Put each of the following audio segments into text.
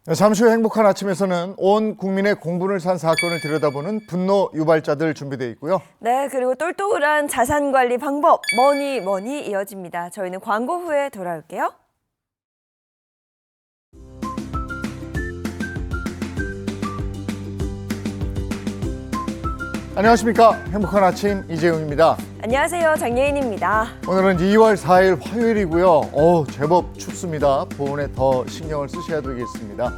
네, 잠시 후 행복한 아침에서는 온 국민의 공분을 산 사건을 들여다보는 분노 유발자들 준비되어 있고요. 네, 그리고 똘똘한 자산 관리 방법, 뭐니 이어집니다. 저희는 광고 후에 돌아올게요. 안녕하십니까. 행복한 아침 이재용입니다. 안녕하세요, 장예인입니다. 오늘은 2월 4일 화요일이고요. 제법 춥습니다. 보온에 더 신경을 쓰셔야 되겠습니다.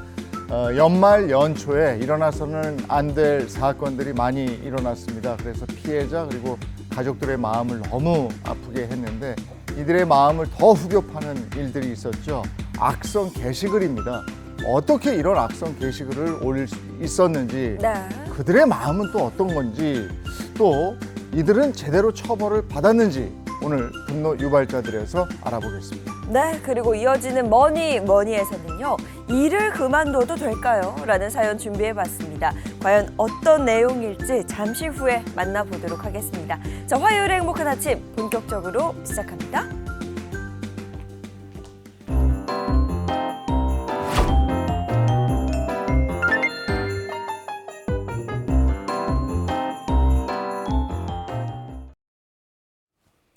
연말 연초에 일어나서는 안 될 사건들이 많이 일어났습니다. 그래서 피해자 그리고 가족들의 마음을 너무 아프게 했는데 이들의 마음을 더 후벼파는 일들이 있었죠. 악성 게시글입니다. 어떻게 이런 악성 게시글을 올릴 수 있었는지, 네. 그들의 마음은 또 어떤 건지, 또 이들은 제대로 처벌을 받았는지 오늘 분노 유발자들에서 알아보겠습니다. 네, 그리고 이어지는 뭐니에서는요. 일을 그만둬도 될까요? 라는 사연 준비해봤습니다. 과연 어떤 내용일지 잠시 후에 만나보도록 하겠습니다. 자, 화요일의 행복한 아침 본격적으로 시작합니다.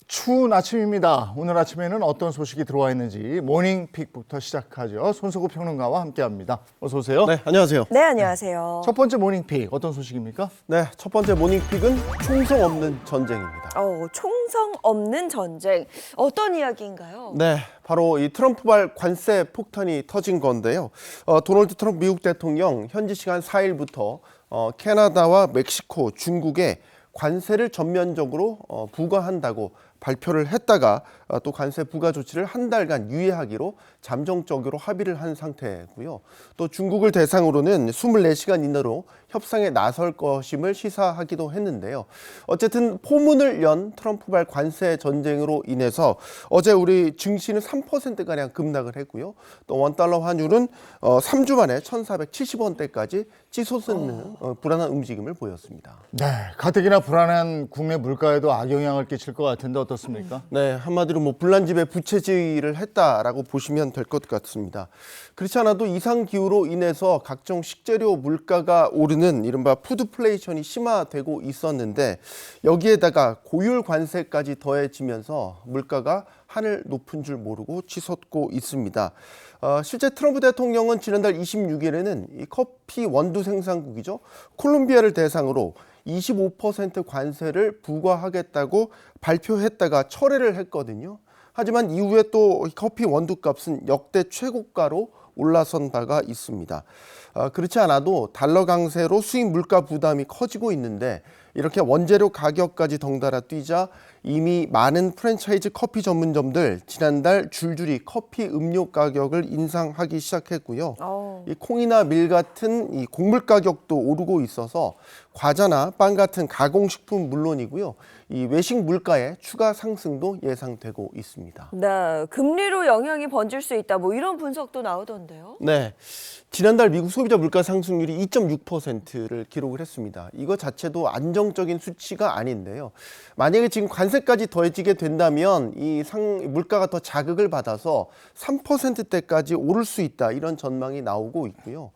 추운 아침입니다. 오늘 아침에는 어떤 소식이 들어와 있는지 모닝픽부터 시작하죠. 손석구 평론가와 함께합니다. 어서 오세요. 네, 안녕하세요. 네, 안녕하세요. 첫 번째 모닝픽 어떤 소식입니까? 네, 첫 번째 모닝픽은 총성 없는 전쟁입니다. 총성 없는 전쟁. 어떤 이야기인가요? 네, 바로 이 트럼프발 관세 폭탄이 터진 건데요. 도널드 트럼프 미국 대통령 현지 시간 4일부터 캐나다와 멕시코, 중국에 관세를 전면적으로 부과한다고 발표를 했다가 또 관세 부과 조치를 한 달간 유예하기로 잠정적으로 합의를 한 상태고요. 또 중국을 대상으로는 24시간 이내로 협상에 나설 것임을 시사하기도 했는데요. 어쨌든 포문을 연 트럼프발 관세 전쟁으로 인해서 어제 우리 증시는 3%가량 급락을 했고요. 또 원달러 환율은 3주 만에 1,470원대까지 치솟는 불안한 움직임을 보였습니다. 네, 가뜩이나 불안한 국내 물가에도 악영향을 끼칠 것 같은데 어떻습니까? 네, 한마디로 불난집에 부채질을 했다라고 보시면 될 것 같습니다. 그렇지 않아도 이상 기후로 인해서 각종 식재료 물가가 오르는 이른바 푸드플레이션이 심화되고 있었는데 여기에다가 고율 관세까지 더해지면서 물가가 하늘 높은 줄 모르고 치솟고 있습니다. 실제 트럼프 대통령은 지난달 26일에는 이 커피 원두 생산국이죠. 콜롬비아를 대상으로 25% 관세를 부과하겠다고 발표했다가 철회를 했거든요. 하지만 이후에 또 커피 원두 값은 역대 최고가로 올라선 바가 있습니다. 그렇지 않아도 달러 강세로 수입 물가 부담이 커지고 있는데 이렇게 원재료 가격까지 덩달아 뛰자 이미 많은 프랜차이즈 커피 전문점들 지난달 줄줄이 커피 음료 가격을 인상하기 시작했고요. 이 콩이나 밀 같은 이 곡물 가격도 오르고 있어서 과자나 빵 같은 가공식품 물론이고요. 이 외식 물가의 추가 상승도 예상되고 있습니다. 네, 금리로 영향이 번질 수 있다. 이런 분석도 나오던데요. 네, 지난달 미국 소비자 물가 상승률이 2.6%를 기록을 했습니다. 이거 자체도 안정적인 수치가 아닌데요. 만약에 지금 관세까지 더해지게 된다면 이 물가가 더 자극을 받아서 3%대까지 오를 수 있다. 이런 전망이 나오고 있고요.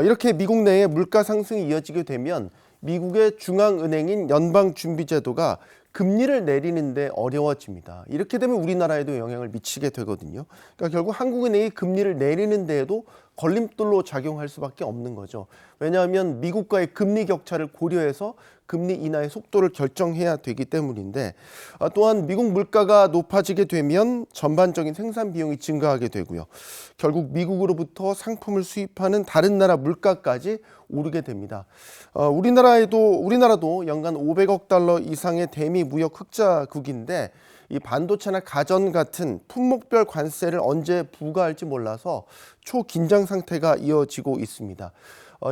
이렇게 미국 내에 물가 상승이 이어지게 되면 미국의 중앙은행인 연방준비제도가 금리를 내리는데 어려워집니다. 이렇게 되면 우리나라에도 영향을 미치게 되거든요. 그러니까 결국 한국은행이 금리를 내리는 데에도 걸림돌로 작용할 수밖에 없는 거죠. 왜냐하면 미국과의 금리 격차를 고려해서 금리 인하의 속도를 결정해야 되기 때문인데 또한 미국 물가가 높아지게 되면 전반적인 생산 비용이 증가하게 되고요. 결국 미국으로부터 상품을 수입하는 다른 나라 물가까지 오르게 됩니다. 우리나라도 연간 500억 달러 이상의 대미 무역 흑자국인데 이 반도체나 가전 같은 품목별 관세를 언제 부과할지 몰라서 초긴장 상태가 이어지고 있습니다.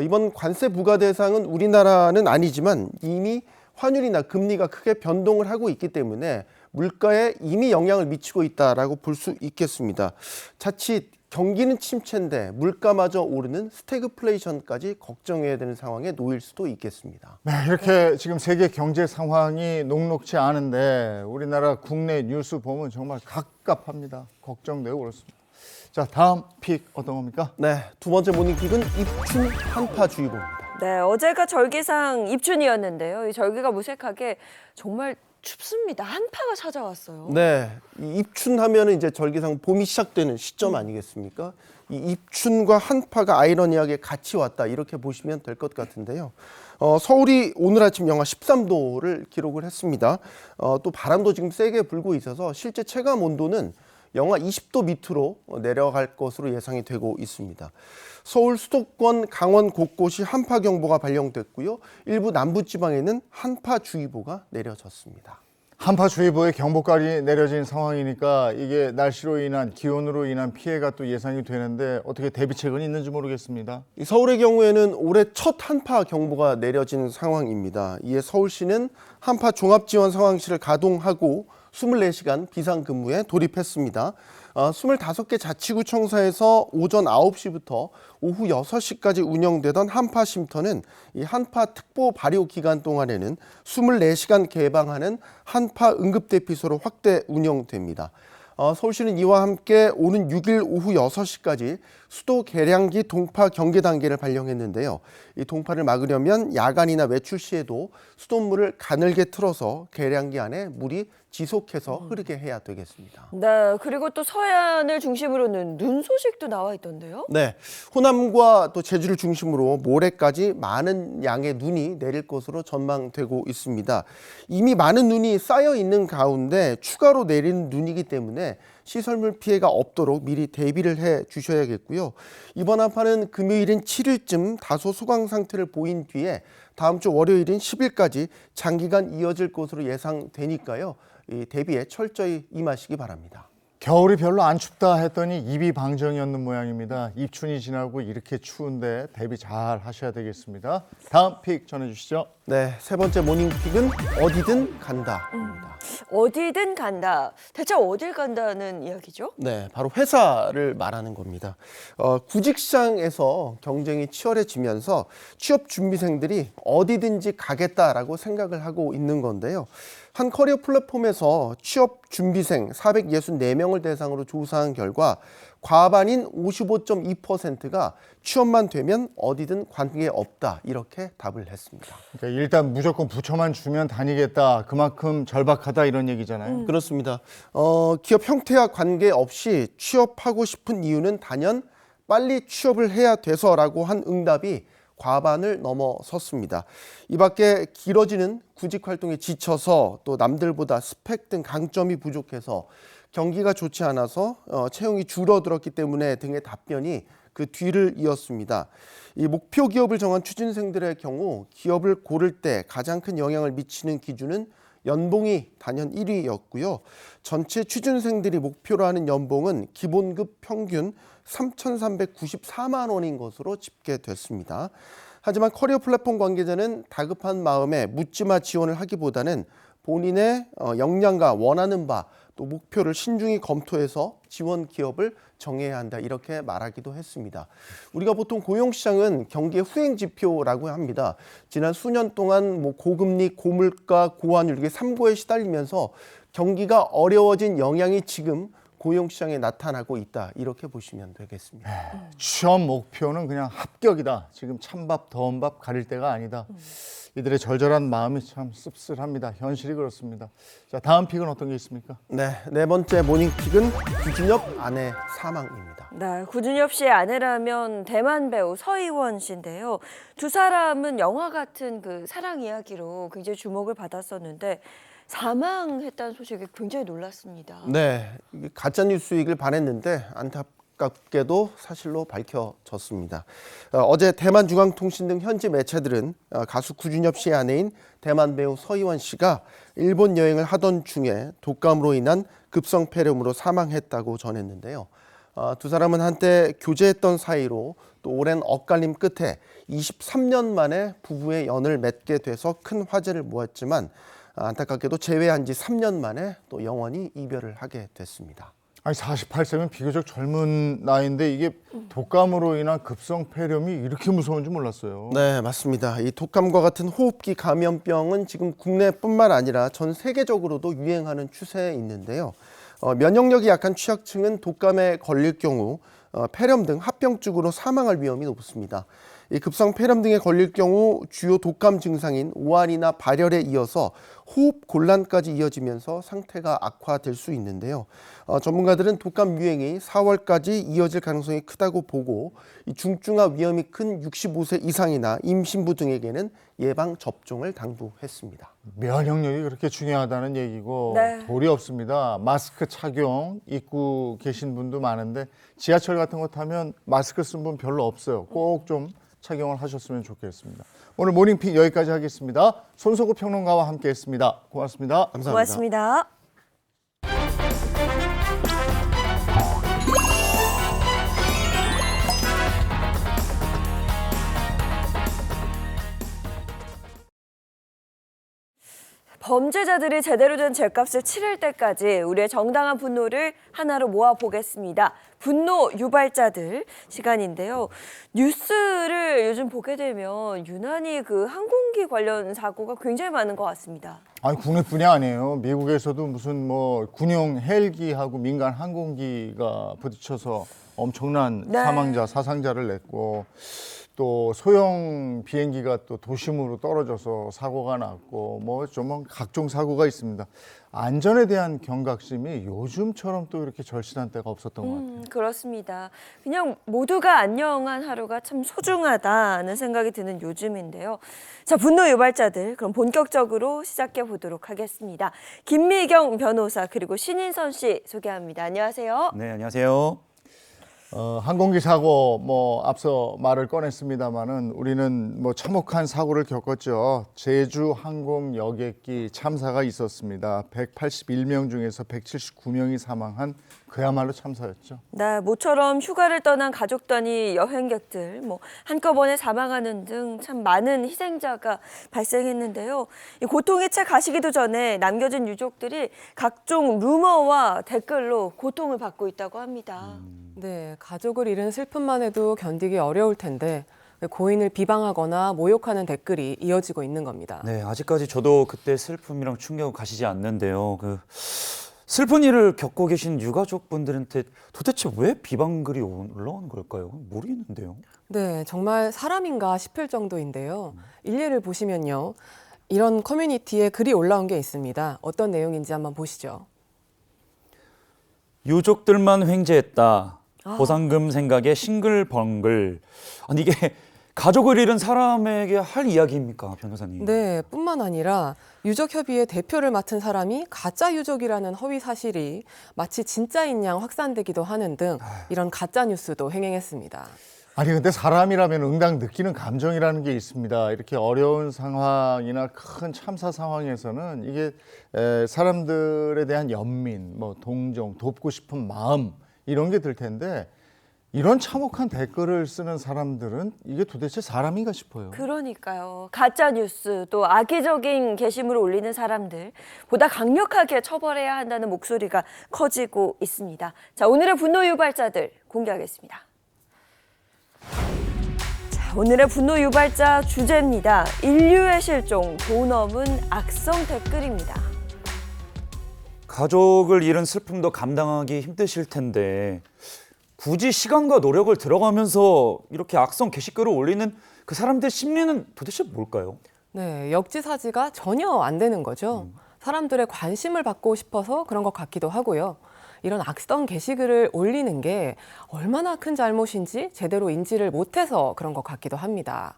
이번 관세 부과 대상은 우리나라는 아니지만 이미 환율이나 금리가 크게 변동을 하고 있기 때문에 물가에 이미 영향을 미치고 있다라고 볼 수 있겠습니다. 자칫 경기는 침체인데 물가마저 오르는 스태그플레이션까지 걱정해야 되는 상황에 놓일 수도 있겠습니다. 네, 이렇게 지금 세계 경제 상황이 녹록지 않은데 우리나라 국내 뉴스 보면 정말 갑갑합니다. 걱정되고 그렇습니다. 자, 다음 픽 어떤 겁니까? 네, 두 번째 모닝픽은 입춘 한파주의보입니다. 네, 어제가 절기상 입춘이었는데요. 이 절기가 무색하게 정말 춥습니다. 한파가 찾아왔어요. 네, 이 입춘하면은 이제 절기상 봄이 시작되는 시점 아니겠습니까? 이 입춘과 한파가 아이러니하게 같이 왔다 이렇게 보시면 될 것 같은데요. 서울이 오늘 아침 영하 13도를 기록을 했습니다. 또 바람도 지금 세게 불고 있어서 실제 체감 온도는 영하 20도 밑으로 내려갈 것으로 예상이 되고 있습니다. 서울 수도권, 강원 곳곳이 한파경보가 발령됐고요. 일부 남부지방에는 한파주의보가 내려졌습니다. 한파주의보에 경보까지 내려진 상황이니까 이게 날씨로 인한 기온으로 인한 피해가 또 예상이 되는데 어떻게 대비책은 있는지 모르겠습니다. 이 서울의 경우에는 올해 첫 한파 경보가 내려진 상황입니다. 이에 서울시는 한파 종합지원 상황실을 가동하고 24시간 비상근무에 돌입했습니다. 25개 자치구청사에서 오전 9시부터 오후 6시까지 운영되던 한파 쉼터는 이 한파 특보 발효 기간 동안에는 24시간 개방하는 한파 응급대피소로 확대 운영됩니다. 서울시는 이와 함께 오는 6일 오후 6시까지 수도 계량기 동파 경계 단계를 발령했는데요. 이 동파를 막으려면 야간이나 외출 시에도 수돗물을 가늘게 틀어서 계량기 안에 물이 지속해서 흐르게 해야 되겠습니다. 네, 그리고 또 서해안을 중심으로는 눈 소식도 나와 있던데요. 네, 호남과 또 제주를 중심으로 모레까지 많은 양의 눈이 내릴 것으로 전망되고 있습니다. 이미 많은 눈이 쌓여 있는 가운데 추가로 내리는 눈이기 때문에 시설물 피해가 없도록 미리 대비를 해 주셔야겠고요. 이번 한파는 금요일인 7일쯤 다소 소강 상태를 보인 뒤에 다음 주 월요일인 10일까지 장기간 이어질 것으로 예상되니까요. 이 대비에 철저히 임하시기 바랍니다. 겨울이 별로 안 춥다 했더니 입이 방정이었는 모양입니다. 입춘이 지나고 이렇게 추운데 대비 잘 하셔야 되겠습니다. 다음 픽 전해주시죠. 네, 세 번째 모닝픽은 어디든 간다입니다. 어디든 간다. 대체 어딜 간다는 이야기죠? 네, 바로 회사를 말하는 겁니다. 구직시장에서 경쟁이 치열해지면서 취업 준비생들이 어디든지 가겠다라고 생각을 하고 있는 건데요. 한 커리어 플랫폼에서 취업 준비생 464명을 대상으로 조사한 결과 과반인 55.2%가 취업만 되면 어디든 관계없다 이렇게 답을 했습니다. 그러니까 일단 무조건 부처만 주면 다니겠다. 그만큼 절박하다 이런 얘기잖아요. 그렇습니다. 기업 형태와 관계없이 취업하고 싶은 이유는 단연 빨리 취업을 해야 돼서라고 한 응답이 과반을 넘어섰습니다. 이 밖에 길어지는 구직 활동에 지쳐서 또 남들보다 스펙 등 강점이 부족해서 경기가 좋지 않아서 채용이 줄어들었기 때문에 등의 답변이 그 뒤를 이었습니다. 이 목표 기업을 정한 취준생들의 경우 기업을 고를 때 가장 큰 영향을 미치는 기준은 연봉이 단연 1위였고요. 전체 취준생들이 목표로 하는 연봉은 기본급 평균 3,394만 원인 것으로 집계됐습니다. 하지만 커리어 플랫폼 관계자는 다급한 마음에 묻지마 지원을 하기보다는 본인의 역량과 원하는 바 또 목표를 신중히 검토해서 지원 기업을 정해야 한다 이렇게 말하기도 했습니다. 우리가 보통 고용시장은 경기의 후행 지표라고 합니다. 지난 수년 동안 고금리, 고물가, 고환율 이게 삼고에 시달리면서 경기가 어려워진 영향이 지금 고용시장에 나타나고 있다 이렇게 보시면 되겠습니다. 취업 목표는 그냥 합격이다. 지금 찬밥 더운 밥 가릴 때가 아니다. 이들의 절절한 마음이 참 씁쓸합니다. 현실이 그렇습니다. 자, 다음 픽은 어떤 게 있습니까? 네, 네 번째 모닝픽은 구준엽 아내 사망입니다. 네, 구준엽 씨의 아내라면 대만 배우 서희원 씨인데요. 두 사람은 영화 같은 그 사랑 이야기로 굉장히 주목을 받았었는데 사망했다는 소식에 굉장히 놀랐습니다. 네, 가짜 뉴스이길 바랬는데 안타깝게도 사실로 밝혀졌습니다. 어제 대만중앙통신 등 현지 매체들은 가수 구준엽 씨의 아내인 대만 배우 서희원 씨가 일본 여행을 하던 중에 독감으로 인한 급성 폐렴으로 사망했다고 전했는데요. 두 사람은 한때 교제했던 사이로 또 오랜 엇갈림 끝에 23년 만에 부부의 연을 맺게 돼서 큰 화제를 모았지만 안타깝게도 재회한 지 3년 만에 또 영원히 이별을 하게 됐습니다. 아니 48세면 비교적 젊은 나이인데 이게 독감으로 인한 급성 폐렴이 이렇게 무서운 줄 몰랐어요. 네, 맞습니다. 이 독감과 같은 호흡기 감염병은 지금 국내뿐만 아니라 전 세계적으로도 유행하는 추세에 있는데요. 면역력이 약한 취약층은 독감에 걸릴 경우 폐렴 등 합병증으로 사망할 위험이 높습니다. 이 급성 폐렴 등에 걸릴 경우 주요 독감 증상인 오한이나 발열에 이어서 호흡 곤란까지 이어지면서 상태가 악화될 수 있는데요. 전문가들은 독감 유행이 4월까지 이어질 가능성이 크다고 보고 이 중증화 위험이 큰 65세 이상이나 임신부 등에게는 예방 접종을 당부했습니다. 면역력이 그렇게 중요하다는 얘기고 네. 도리 없습니다. 마스크 착용 입고 계신 분도 많은데 지하철 같은 거 타면 마스크 쓴 분 별로 없어요. 꼭 좀 착용을 하셨으면 좋겠습니다. 오늘 모닝픽 여기까지 하겠습니다. 손석구 평론가와 함께했습니다. 고맙습니다. 감사합니다. 고맙습니다. 범죄자들이 제대로 된 죄값을 치를 때까지 우리의 정당한 분노를 하나로 모아보겠습니다. 분노 유발자들 시간인데요. 뉴스를 요즘 보게 되면 유난히 그 항공기 관련 사고가 굉장히 많은 것 같습니다. 아니 국내뿐이 아니에요. 미국에서도 무슨 뭐 군용 헬기하고 민간 항공기가 부딪혀서 엄청난 네. 사망자, 사상자를 냈고 또 소형 비행기가 또 도심으로 떨어져서 사고가 났고 뭐 좀 각종 사고가 있습니다. 안전에 대한 경각심이 요즘처럼 또 이렇게 절실한 때가 없었던 것 같아요. 그렇습니다. 그냥 모두가 안녕한 하루가 참 소중하다는 생각이 드는 요즘인데요. 자, 분노 유발자들 그럼 본격적으로 시작해 보도록 하겠습니다. 김미경 변호사 그리고 신인선 씨 소개합니다. 안녕하세요. 네, 안녕하세요. 항공기 사고 뭐 앞서 말을 꺼냈습니다마는 우리는 뭐 참혹한 사고를 겪었죠. 제주 항공 여객기 참사가 있었습니다. 181명 중에서 179명이 사망한 그야말로 참사였죠. 네, 모처럼 휴가를 떠난 가족 단위 여행객들 뭐 한꺼번에 사망하는 등 참 많은 희생자가 발생했는데요. 이 고통이 채 가시기도 전에 남겨진 유족들이 각종 루머와 댓글로 고통을 받고 있다고 합니다. 네, 가족을 잃은 슬픔만 해도 견디기 어려울 텐데 고인을 비방하거나 모욕하는 댓글이 이어지고 있는 겁니다. 네, 아직까지 저도 그때 슬픔이랑 충격을 가시지 않는데요. 그 슬픈 일을 겪고 계신 유가족분들한테 도대체 왜 비방글이 올라오는 걸까요? 모르겠는데요. 네, 정말 사람인가 싶을 정도인데요. 일례를 보시면요. 이런 커뮤니티에 글이 올라온 게 있습니다. 어떤 내용인지 한번 보시죠. 유족들만 횡재했다. 보상금 생각에 싱글벙글. 아니 이게 가족을 잃은 사람에게 할 이야기입니까, 변호사님? 네, 뿐만 아니라 유족협의회 대표를 맡은 사람이 가짜 유족이라는 허위 사실이 마치 진짜인 양 확산되기도 하는 등 이런 가짜 뉴스도 횡행했습니다. 아니 근데 사람이라면 응당 느끼는 감정이라는 게 있습니다. 이렇게 어려운 상황이나 큰 참사 상황에서는 이게 사람들에 대한 연민, 뭐 동정, 돕고 싶은 마음 이런 게 들 텐데 이런 참혹한 댓글을 쓰는 사람들은 이게 도대체 사람인가 싶어요. 그러니까요. 가짜 뉴스 또 악의적인 게시물을 올리는 사람들 보다 강력하게 처벌해야 한다는 목소리가 커지고 있습니다. 자, 오늘의 분노 유발자들 공개하겠습니다. 자, 오늘의 분노 유발자 주제입니다. 인류의 실종, 돈 없은 악성 댓글입니다. 가족을 잃은 슬픔도 감당하기 힘드실 텐데 굳이 시간과 노력을 들어가면서 이렇게 악성 게시글을 올리는 그 사람들 심리는 도대체 뭘까요? 네, 역지사지가 전혀 안 되는 거죠. 사람들의 관심을 받고 싶어서 그런 것 같기도 하고요. 이런 악성 게시글을 올리는 게 얼마나 큰 잘못인지 제대로 인지를 못해서 그런 것 같기도 합니다.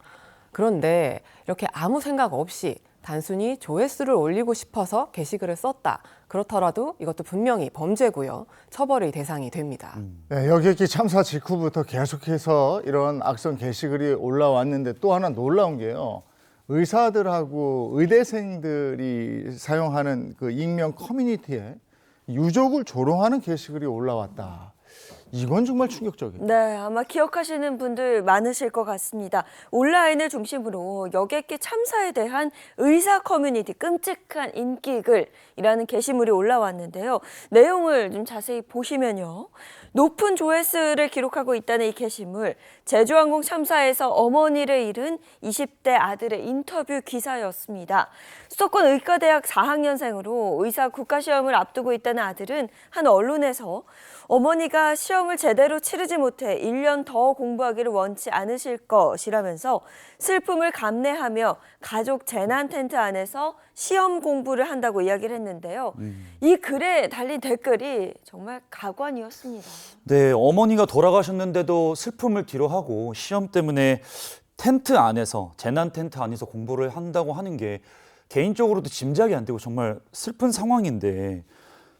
그런데 이렇게 아무 생각 없이 단순히 조회수를 올리고 싶어서 게시글을 썼다. 그렇더라도 이것도 분명히 범죄고요. 처벌의 대상이 됩니다. 네, 여객기 참사 직후부터 계속해서 이런 악성 게시글이 올라왔는데 또 하나 놀라운 게요. 의사들하고 의대생들이 사용하는 그 익명 커뮤니티에 유족을 조롱하는 게시글이 올라왔다. 이건 정말 충격적이에요. 네, 아마 기억하시는 분들 많으실 것 같습니다. 온라인을 중심으로 여객기 참사에 대한 의사 커뮤니티 끔찍한 인기글이라는 게시물이 올라왔는데요. 내용을 좀 자세히 보시면요. 높은 조회수를 기록하고 있다는 이 게시물, 제주항공 참사에서 어머니를 잃은 20대 아들의 인터뷰 기사였습니다. 수도권 의과대학 4학년생으로 의사 국가시험을 앞두고 있다는 아들은 한 언론에서 어머니가 시험을 제대로 치르지 못해 1년 더 공부하기를 원치 않으실 것이라면서 슬픔을 감내하며 가족 재난 텐트 안에서 시험 공부를 한다고 이야기를 했는데요. 이 글에 달린 댓글이 정말 가관이었습니다. 네, 어머니가 돌아가셨는데도 슬픔을 뒤로하고 시험 때문에 텐트 안에서, 재난 텐트 안에서 공부를 한다고 하는 게 개인적으로도 짐작이 안 되고 정말 슬픈 상황인데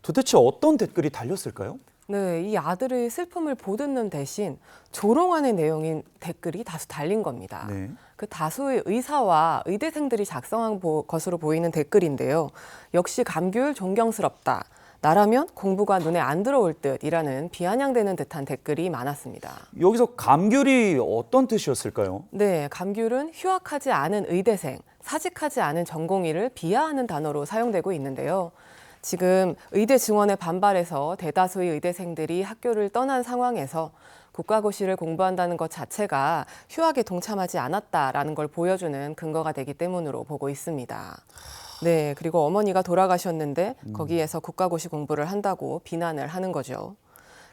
도대체 어떤 댓글이 달렸을까요? 네, 이 아들의 슬픔을 보듬는 대신 조롱하는 내용인 댓글이 다수 달린 겁니다. 네. 그 다수의 의사와 의대생들이 작성한 것으로 보이는 댓글인데요. 역시 감귤 존경스럽다. 나라면 공부가 눈에 안 들어올 듯이라는 비아냥대는 듯한 댓글이 많았습니다. 여기서 감귤이 어떤 뜻이었을까요? 네, 감귤은 휴학하지 않은 의대생, 사직하지 않은 전공의를 비하하는 단어로 사용되고 있는데요. 지금 의대 증원에 반발해서 대다수의 의대생들이 학교를 떠난 상황에서 국가고시를 공부한다는 것 자체가 휴학에 동참하지 않았다라는 걸 보여주는 근거가 되기 때문으로 보고 있습니다. 네, 그리고 어머니가 돌아가셨는데 거기에서 국가고시 공부를 한다고 비난을 하는 거죠.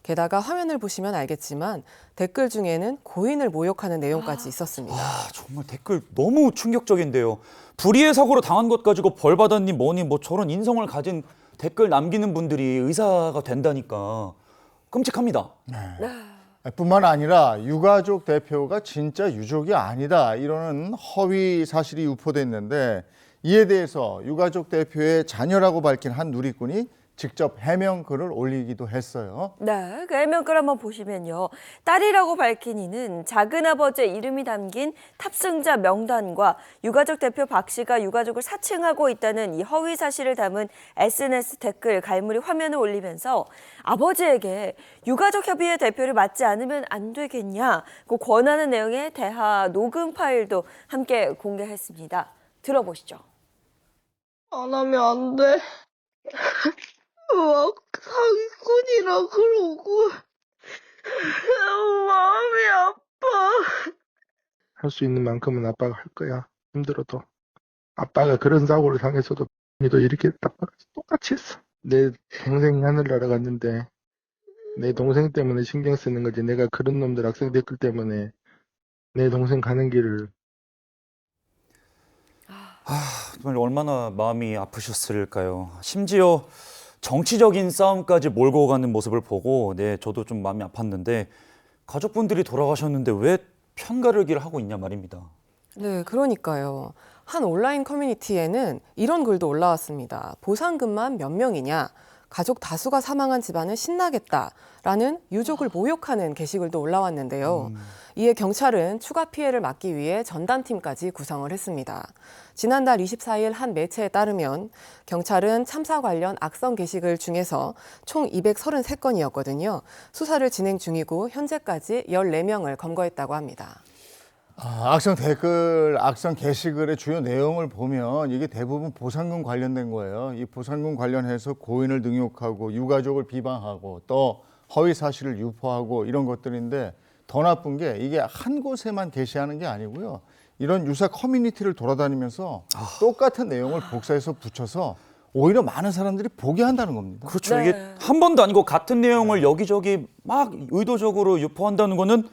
게다가 화면을 보시면 알겠지만 댓글 중에는 고인을 모욕하는 내용까지 있었습니다. 아, 정말 댓글 너무 충격적인데요. 불의의 사고로 당한 것 가지고 벌 받았니 뭐니 뭐 저런 인성을 가진 댓글 남기는 분들이 의사가 된다니까 끔찍합니다. 뿐만 아니라 유가족 대표가 진짜 유족이 아니다 이러는 허위 사실이 유포됐는데 이에 대해서 유가족 대표의 자녀라고 밝힌 한 누리꾼이 직접 해명 글을 올리기도 했어요. 네, 그 해명글 한번 보시면요. 딸이라고 밝힌 이는 작은아버지의 이름이 담긴 탑승자 명단과 유가족 대표 박 씨가 유가족을 사칭하고 있다는 이 허위 사실을 담은 SNS 댓글 갈무리 화면을 올리면서 아버지에게 유가족 협의회 대표를 맡지 않으면 안 되겠냐 그 권하는 내용의 대화 녹음 파일도 함께 공개했습니다. 들어보시죠. 안 하면 안 돼. 막 사기꾼이라 그러고 마음이 아파. 할 수 있는 만큼은 아빠가 할 거야. 힘들어도. 아빠가 그런 사고를 당했어도 도 이렇게 똑같이 했어. 내 동생이 하늘나라 갔는데 내 동생 때문에 신경 쓰는 거지. 내가 그런 놈들 학생 댓글 때문에 내 동생 가는 길을 정말 얼마나 마음이 아프셨을까요? 심지어 정치적인 싸움까지 몰고 가는 모습을 보고 네, 저도 좀 마음이 아팠는데 가족분들이 돌아가셨는데 왜 편가르기를 하고 있냐 말입니다. 네, 그러니까요. 한 온라인 커뮤니티에는 이런 글도 올라왔습니다. 보상금만 몇 명이냐? 가족 다수가 사망한 집안은 신나겠다라는 유족을 모욕하는 게시글도 올라왔는데요. 이에 경찰은 추가 피해를 막기 위해 전담팀까지 구성을 했습니다. 지난달 24일 한 매체에 따르면 경찰은 참사 관련 악성 게시글 중에서 총 233건이었거든요. 수사를 진행 중이고 현재까지 14명을 검거했다고 합니다. 악성 댓글, 악성 게시글의 주요 내용을 보면 이게 대부분 보상금 관련된 거예요. 이 보상금 관련해서 고인을 능욕하고 유가족을 비방하고 또 허위 사실을 유포하고 이런 것들인데 더 나쁜 게 이게 한 곳에만 게시하는 게 아니고요. 이런 유사 커뮤니티를 돌아다니면서 똑같은 내용을 복사해서 붙여서 오히려 많은 사람들이 보게 한다는 겁니다. 그렇죠. 네. 이게 한 번도 아니고 같은 내용을 여기저기 막 의도적으로 유포한다는 거는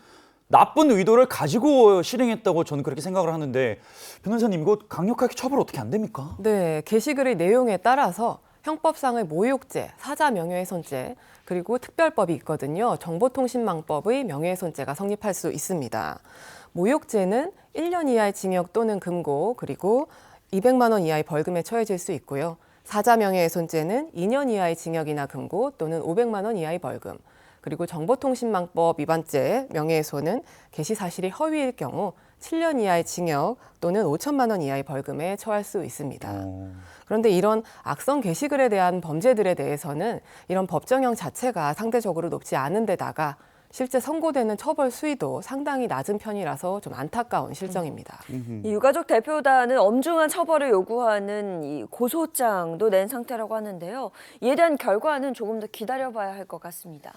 나쁜 의도를 가지고 실행했다고 저는 그렇게 생각을 하는데 변호사님 이거 강력하게 처벌 어떻게 안 됩니까? 네, 게시글의 내용에 따라서 형법상의 모욕죄, 사자 명예훼손죄, 그리고 특별법이 있거든요. 정보통신망법의 명예훼손죄가 성립할 수 있습니다. 모욕죄는 1년 이하의 징역 또는 금고, 그리고 200만 원 이하의 벌금에 처해질 수 있고요. 사자 명예훼손죄는 2년 이하의 징역이나 금고 또는 500만 원 이하의 벌금, 그리고 정보통신망법 위반죄 명예훼손은 게시 사실이 허위일 경우 7년 이하의 징역 또는 5천만 원 이하의 벌금에 처할 수 있습니다. 그런데 이런 악성 게시글에 대한 범죄들에 대해서는 이런 법정형 자체가 상대적으로 높지 않은 데다가 실제 선고되는 처벌 수위도 상당히 낮은 편이라서 좀 안타까운 실정입니다. 이 유가족 대표단은 엄중한 처벌을 요구하는 이 고소장도 낸 상태라고 하는데요. 이에 대한 결과는 조금 더 기다려봐야 할 것 같습니다.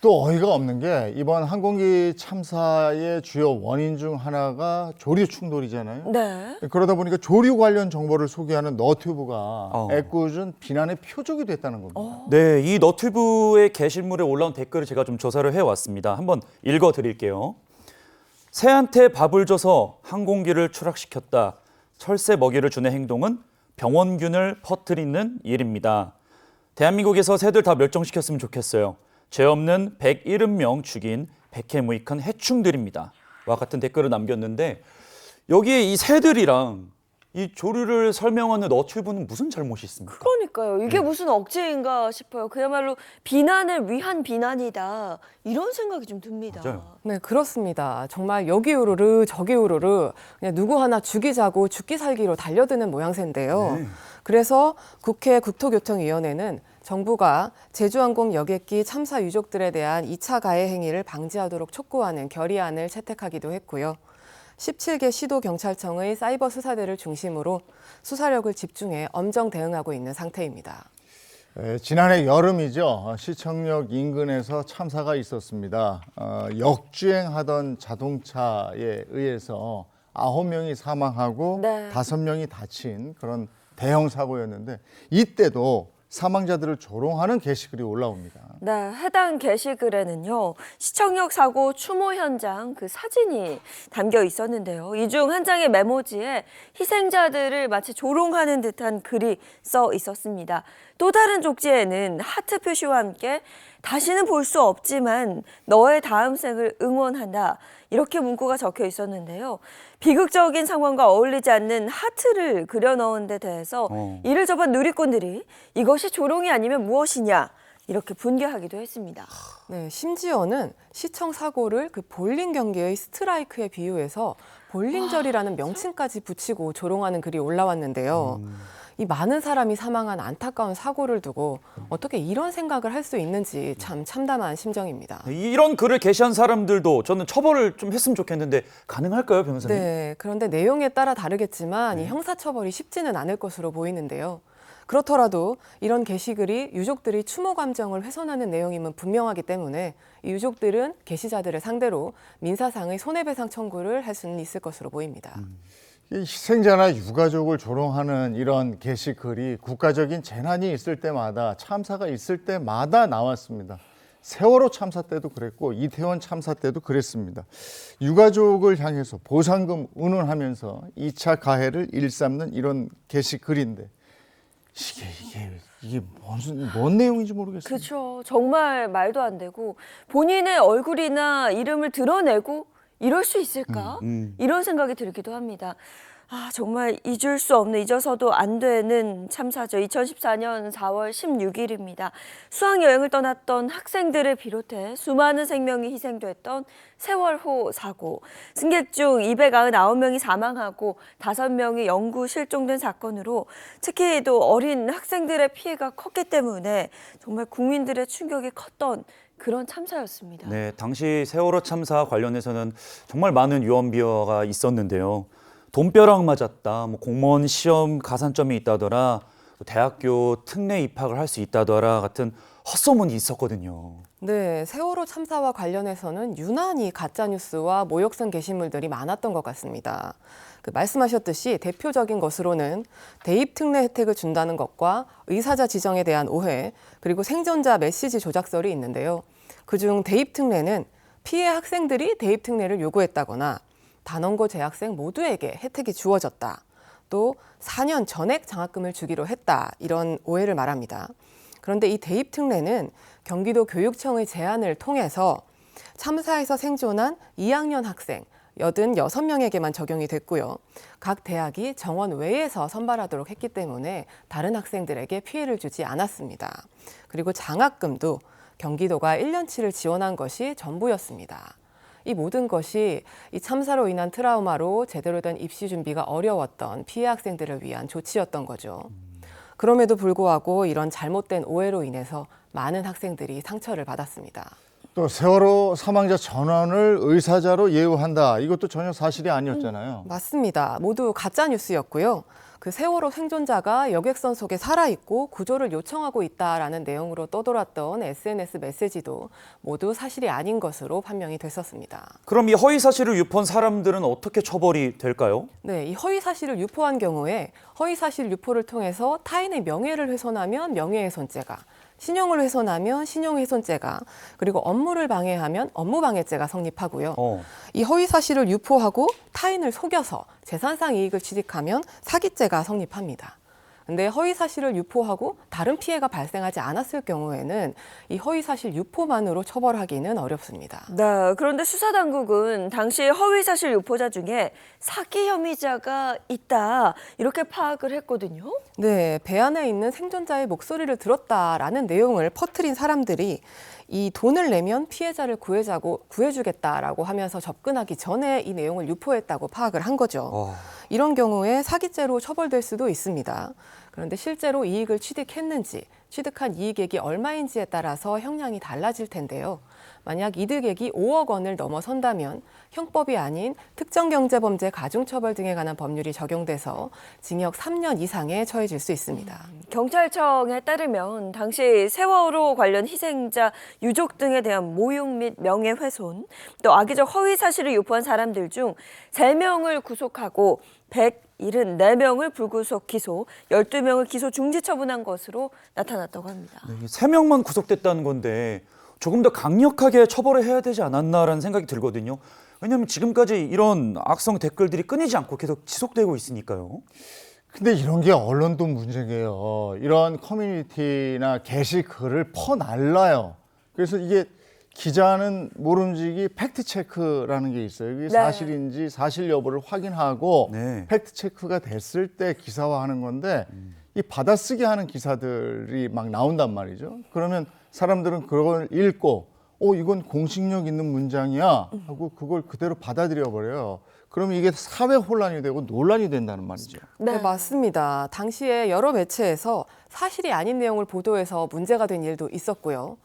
또 어이가 없는 게 이번 항공기 참사의 주요 원인 중 하나가 조류 충돌이잖아요. 네. 그러다 보니까 조류 관련 정보를 소개하는 너튜브가 애꿎은 비난의 표적이 됐다는 겁니다. 네, 이 너튜브의 게시물에 올라온 댓글을 제가 좀 조사를 해왔습니다. 한번 읽어드릴게요. 새한테 밥을 줘서 항공기를 추락시켰다. 철새 먹이를 주는 행동은 병원균을 퍼뜨리는 일입니다. 대한민국에서 새들 다 멸종시켰으면 좋겠어요. 죄 없는 170명 죽인 백해무익한 해충들입니다. 와 같은 댓글을 남겼는데 여기에 이 새들이랑 이 조류를 설명하는 너튜브는 무슨 잘못이 있습니까? 그러니까요. 이게 무슨 억제인가 싶어요. 그야말로 비난을 위한 비난이다. 이런 생각이 좀 듭니다. 맞아요. 네, 그렇습니다. 정말 여기 우르르 저기 우르르 그냥 누구 하나 죽이자고 죽기 살기로 달려드는 모양새인데요. 네. 그래서 국회 국토교통위원회는 정부가 제주항공 여객기 참사 유족들에 대한 2차 가해 행위를 방지하도록 촉구하는 결의안을 채택하기도 했고요. 17개 시도경찰청의 사이버 수사대를 중심으로 수사력을 집중해 엄정 대응하고 있는 상태입니다. 지난해 여름이죠. 시청역 인근에서 참사가 있었습니다. 역주행하던 자동차에 의해서 9명이 사망하고 네. 5명이 다친 그런 대형 사고였는데 이때도 사망자들을 조롱하는 게시글이 올라옵니다. 네, 해당 게시글에는요, 시청역 사고 추모 현장 그 사진이 담겨 있었는데요. 이 중 한 장의 메모지에 희생자들을 마치 조롱하는 듯한 글이 써 있었습니다. 또 다른 쪽지에는 하트 표시와 함께 다시는 볼 수 없지만 너의 다음 생을 응원한다. 이렇게 문구가 적혀 있었는데요. 비극적인 상황과 어울리지 않는 하트를 그려 넣은 데 대해서 이를 접한 누리꾼들이 이것이 조롱이 아니면 무엇이냐 이렇게 분개하기도 했습니다. 네, 심지어는 시청 사고를 그 볼링 경기의 스트라이크에 비유해서 볼링절이라는 명칭까지 붙이고 조롱하는 글이 올라왔는데요. 이 많은 사람이 사망한 안타까운 사고를 두고 어떻게 이런 생각을 할 수 있는지 참 참담한 심정입니다. 이런 글을 게시한 사람들도 저는 처벌을 좀 했으면 좋겠는데 가능할까요, 변호사님? 네, 그런데 내용에 따라 다르겠지만 이 형사처벌이 쉽지는 않을 것으로 보이는데요. 그렇더라도 이런 게시글이 유족들이 추모 감정을 훼손하는 내용임은 분명하기 때문에 이 유족들은 게시자들을 상대로 민사상의 손해배상 청구를 할 수는 있을 것으로 보입니다. 이 희생자나 유가족을 조롱하는 이런 게시글이 국가적인 재난이 있을 때마다 참사가 있을 때마다 나왔습니다. 세월호 참사 때도 그랬고 이태원 참사 때도 그랬습니다. 유가족을 향해서 보상금 운운하면서 2차 가해를 일삼는 이런 게시글인데 이게 뭔 내용인지 모르겠어요. 그렇죠. 정말 말도 안 되고 본인의 얼굴이나 이름을 드러내고 이럴 수 있을까? 이런 생각이 들기도 합니다. 아, 정말 잊을 수 없는, 잊어서도 안 되는 참사죠. 2014년 4월 16일입니다. 수학여행을 떠났던 학생들을 비롯해 수많은 생명이 희생됐던 세월호 사고. 승객 중 299명이 사망하고 5명이 영구 실종된 사건으로 특히 또 어린 학생들의 피해가 컸기 때문에 정말 국민들의 충격이 컸던 그런 참사였습니다. 네, 당시 세월호 참사 관련해서는 정말 많은 유언비어가 있었는데요. 돈벼락 맞았다, 공무원 시험 가산점이 있다더라, 대학교 특례 입학을 할 수 있다더라 같은 헛소문이 있었거든요. 네, 세월호 참사와 관련해서는 유난히 가짜뉴스와 모욕성 게시물들이 많았던 것 같습니다. 말씀하셨듯이 대표적인 것으로는 대입 특례 혜택을 준다는 것과 의사자 지정에 대한 오해, 그리고 생존자 메시지 조작설이 있는데요. 그중 대입 특례는 피해 학생들이 대입 특례를 요구했다거나 단원고 재학생 모두에게 혜택이 주어졌다. 또 4년 전액 장학금을 주기로 했다. 이런 오해를 말합니다. 그런데 이 대입 특례는 경기도 교육청의 제안을 통해서 참사에서 생존한 2학년 학생 86명에게만 적용이 됐고요. 각 대학이 정원 외에서 선발하도록 했기 때문에 다른 학생들에게 피해를 주지 않았습니다. 그리고 장학금도 경기도가 1년치를 지원한 것이 전부였습니다. 이 모든 것이 이 참사로 인한 트라우마로 제대로 된 입시 준비가 어려웠던 피해 학생들을 위한 조치였던 거죠. 그럼에도 불구하고 이런 잘못된 오해로 인해서 많은 학생들이 상처를 받았습니다. 또 세월호 사망자 전원을 의사자로 예우한다. 이것도 전혀 사실이 아니었잖아요. 맞습니다. 모두 가짜 뉴스였고요. 그 세월호 생존자가 여객선 속에 살아있고 구조를 요청하고 있다라는 내용으로 떠돌았던 SNS 메시지도 모두 사실이 아닌 것으로 판명이 됐었습니다. 그럼 이 허위 사실을 유포한 사람들은 어떻게 처벌이 될까요? 네, 이 허위 사실을 유포한 경우에 허위 사실 유포를 통해서 타인의 명예를 훼손하면 명예훼손죄가, 신용을 훼손하면 신용훼손죄가, 그리고 업무를 방해하면 업무방해죄가 성립하고요. 이 허위 사실을 유포하고 타인을 속여서 재산상 이익을 취득하면 사기죄가 성립합니다. 근데 허위 사실을 유포하고 다른 피해가 발생하지 않았을 경우에는 이 허위 사실 유포만으로 처벌하기는 어렵습니다. 네, 그런데 수사당국은 당시 허위 사실 유포자 중에 사기 혐의자가 있다 이렇게 파악을 했거든요. 네, 배 안에 있는 생존자의 목소리를 들었다라는 내용을 퍼뜨린 사람들이 이 돈을 내면 피해자를 구해주겠다라고 하면서 접근하기 전에 이 내용을 유포했다고 파악을 한 거죠. 이런 경우에 사기죄로 처벌될 수도 있습니다. 그런데 실제로 이익을 취득했는지, 취득한 이익액이 얼마인지에 따라서 형량이 달라질 텐데요. 만약 이득액이 5억 원을 넘어선다면 형법이 아닌 특정경제범죄 가중처벌 등에 관한 법률이 적용돼서 징역 3년 이상에 처해질 수 있습니다. 경찰청에 따르면 당시 세월호 관련 희생자 유족 등에 대한 모욕 및 명예훼손, 또 악의적 허위 사실을 유포한 사람들 중 3명을 구속하고 174명을 불구속 기소, 12명을 기소 중지 처분한 것으로 나타났다고 합니다. 네, 3명만 구속됐다는 건데 조금 더 강력하게 처벌을 해야 되지 않았나라는 생각이 들거든요. 왜냐하면 지금까지 이런 악성 댓글들이 끊이지 않고 계속 지속되고 있으니까요. 근데 이런 게 언론도 문제예요. 이런 커뮤니티나 게시글을 퍼날라요. 그래서 이게 기자는 모름지기 팩트체크라는 게 있어요. 이게 네. 사실인지 사실 여부를 확인하고 네. 팩트체크가 됐을 때 기사화하는 건데 이 받아쓰기 하는 기사들이 막 나온단 말이죠. 그러면 사람들은 그걸 읽고 이건 공식력 있는 문장이야 하고 그걸 그대로 받아들여 버려요. 그러면 이게 사회 혼란이 되고 논란이 된다는 말이죠. 네, 맞습니다. 당시에 여러 매체에서 사실이 아닌 내용을 보도해서 문제가 된 일도 있었고요.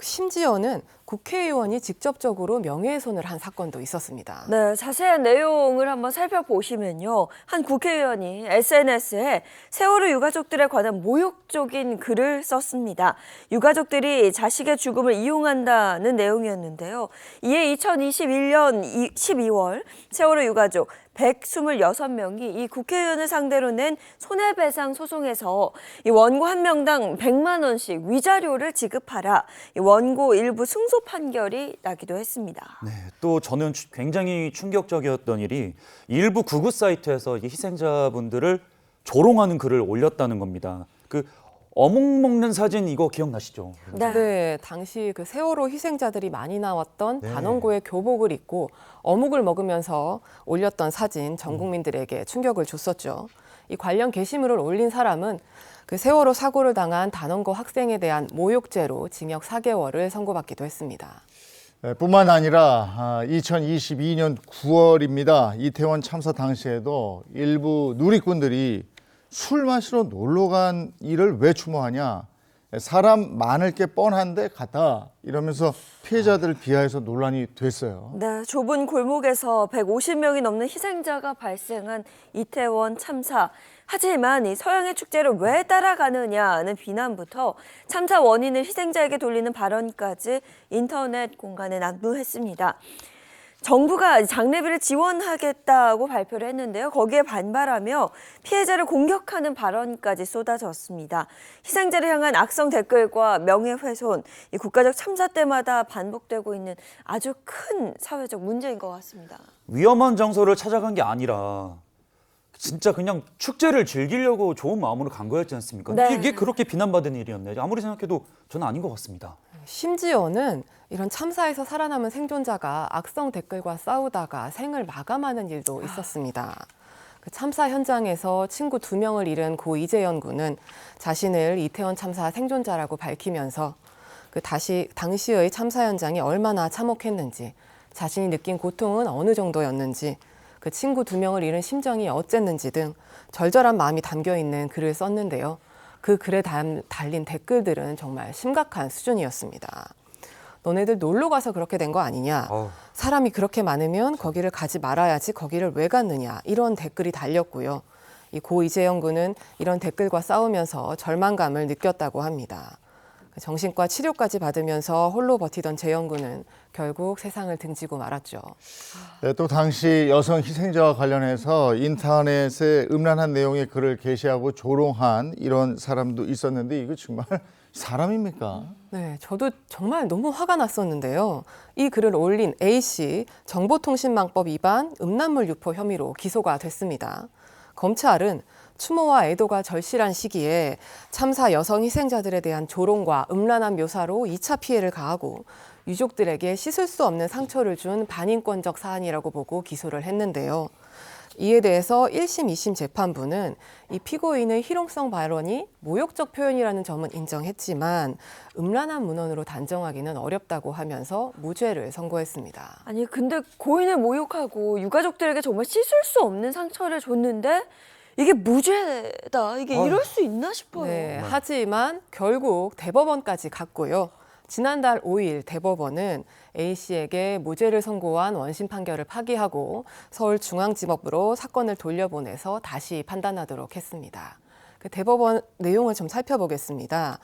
심지어는 국회의원이 직접적으로 명예훼손을 한 사건도 있었습니다. 네, 자세한 내용을 한번 살펴보시면요. 한 국회의원이 SNS에 세월호 유가족들에 관한 모욕적인 글을 썼습니다. 유가족들이 자식의 죽음을 이용한다는 내용이었는데요. 이에 2021년 12월 세월호 유가족 126명이 이 국회의원을 상대로 낸 손해배상 소송에서 이 원고 한 명당 100만 원씩 위자료를 지급하라. 이 원고 일부 승소 판결이 나기도 했습니다. 네, 또 저는 굉장히 충격적이었던 일이 일부 구구 사이트에서 이 희생자분들을 조롱하는 글을 올렸다는 겁니다. 그 어묵 먹는 사진 이거 기억나시죠? 네, 당시 그 세월호 희생자들이 많이 나왔던 네. 단원고의 교복을 입고 어묵을 먹으면서 올렸던 사진 전 국민들에게 충격을 줬었죠. 이 관련 게시물을 올린 사람은 그 세월호 사고를 당한 단원고 학생에 대한 모욕죄로 징역 4개월을 선고받기도 했습니다. 뿐만 아니라 2022년 9월입니다. 이태원 참사 당시에도 일부 누리꾼들이 술 마시러 놀러 간 일을 왜 추모하냐. 사람 많을 게 뻔한데 갔다 이러면서 피해자들을 비하해서 논란이 됐어요. 네, 좁은 골목에서 150명이 넘는 희생자가 발생한 이태원 참사. 하지만 이 서양의 축제를 왜 따라가느냐는 비난부터 참사 원인을 희생자에게 돌리는 발언까지 인터넷 공간에 난무했습니다. 정부가 장례비를 지원하겠다고 발표를 했는데요. 거기에 반발하며 피해자를 공격하는 발언까지 쏟아졌습니다. 희생자를 향한 악성 댓글과 명예훼손, 이 국가적 참사 때마다 반복되고 있는 아주 큰 사회적 문제인 것 같습니다. 위험한 장소를 찾아간 게 아니라 진짜 그냥 축제를 즐기려고 좋은 마음으로 간 거였지 않습니까? 네. 이게 그렇게 비난받은 일이었네요. 아무리 생각해도 저는 아닌 것 같습니다. 심지어는 이런 참사에서 살아남은 생존자가 악성 댓글과 싸우다가 생을 마감하는 일도 있었습니다. 그 참사 현장에서 친구 2명을 잃은 고 이재현 군은 자신을 이태원 참사 생존자라고 밝히면서 그 당시의 참사 현장이 얼마나 참혹했는지, 자신이 느낀 고통은 어느 정도였는지, 그 친구 2명을 잃은 심정이 어쨌는지 등 절절한 마음이 담겨 있는 글을 썼는데요. 그 글에 달린 댓글들은 정말 심각한 수준이었습니다. 너네들 놀러 가서 그렇게 된 거 아니냐. 사람이 그렇게 많으면 거기를 가지 말아야지 거기를 왜 갔느냐. 이런 댓글이 달렸고요. 이 고 이재영 군은 이런 댓글과 싸우면서 절망감을 느꼈다고 합니다. 정신과 치료까지 받으면서 홀로 버티던 재영 군은 결국 세상을 등지고 말았죠. 네, 또 당시 여성 희생자와 관련해서 인터넷에 음란한 내용의 글을 게시하고 조롱한 이런 사람도 있었는데 이거 정말 사람입니까? 네, 저도 정말 너무 화가 났었는데요. 이 글을 올린 A씨 정보통신망법 위반 음란물 유포 혐의로 기소가 됐습니다. 검찰은 추모와 애도가 절실한 시기에 참사 여성 희생자들에 대한 조롱과 음란한 묘사로 2차 피해를 가하고 유족들에게 씻을 수 없는 상처를 준 반인권적 사안이라고 보고 기소를 했는데요. 이에 대해서 1심, 2심 재판부는 이 피고인의 희롱성 발언이 모욕적 표현이라는 점은 인정했지만 음란한 문헌으로 단정하기는 어렵다고 하면서 무죄를 선고했습니다. 아니 근데 고인을 모욕하고 유가족들에게 정말 씻을 수 없는 상처를 줬는데 이게 무죄다. 이게 이럴 수 있나 싶어요. 네, 하지만 결국 대법원까지 갔고요. 지난달 5일 대법원은 A씨에게 무죄를 선고한 원심 판결을 파기하고 서울중앙지법으로 사건을 돌려보내서 다시 판단하도록 했습니다. 그 대법원 내용을 좀 살펴보겠습니다.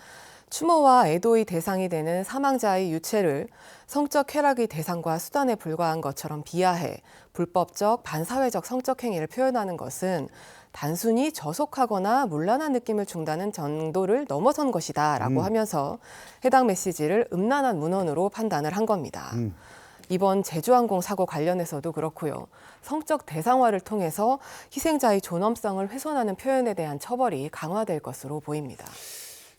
추모와 애도의 대상이 되는 사망자의 유체를 성적 쾌락의 대상과 수단에 불과한 것처럼 비하해 불법적 반사회적 성적 행위를 표현하는 것은 단순히 저속하거나 문란한 느낌을 준다는 정도를 넘어선 것이다라고 하면서 해당 메시지를 음란한 문헌으로 판단을 한 겁니다. 이번 제주항공 사고 관련해서도 그렇고요. 성적 대상화를 통해서 희생자의 존엄성을 훼손하는 표현에 대한 처벌이 강화될 것으로 보입니다.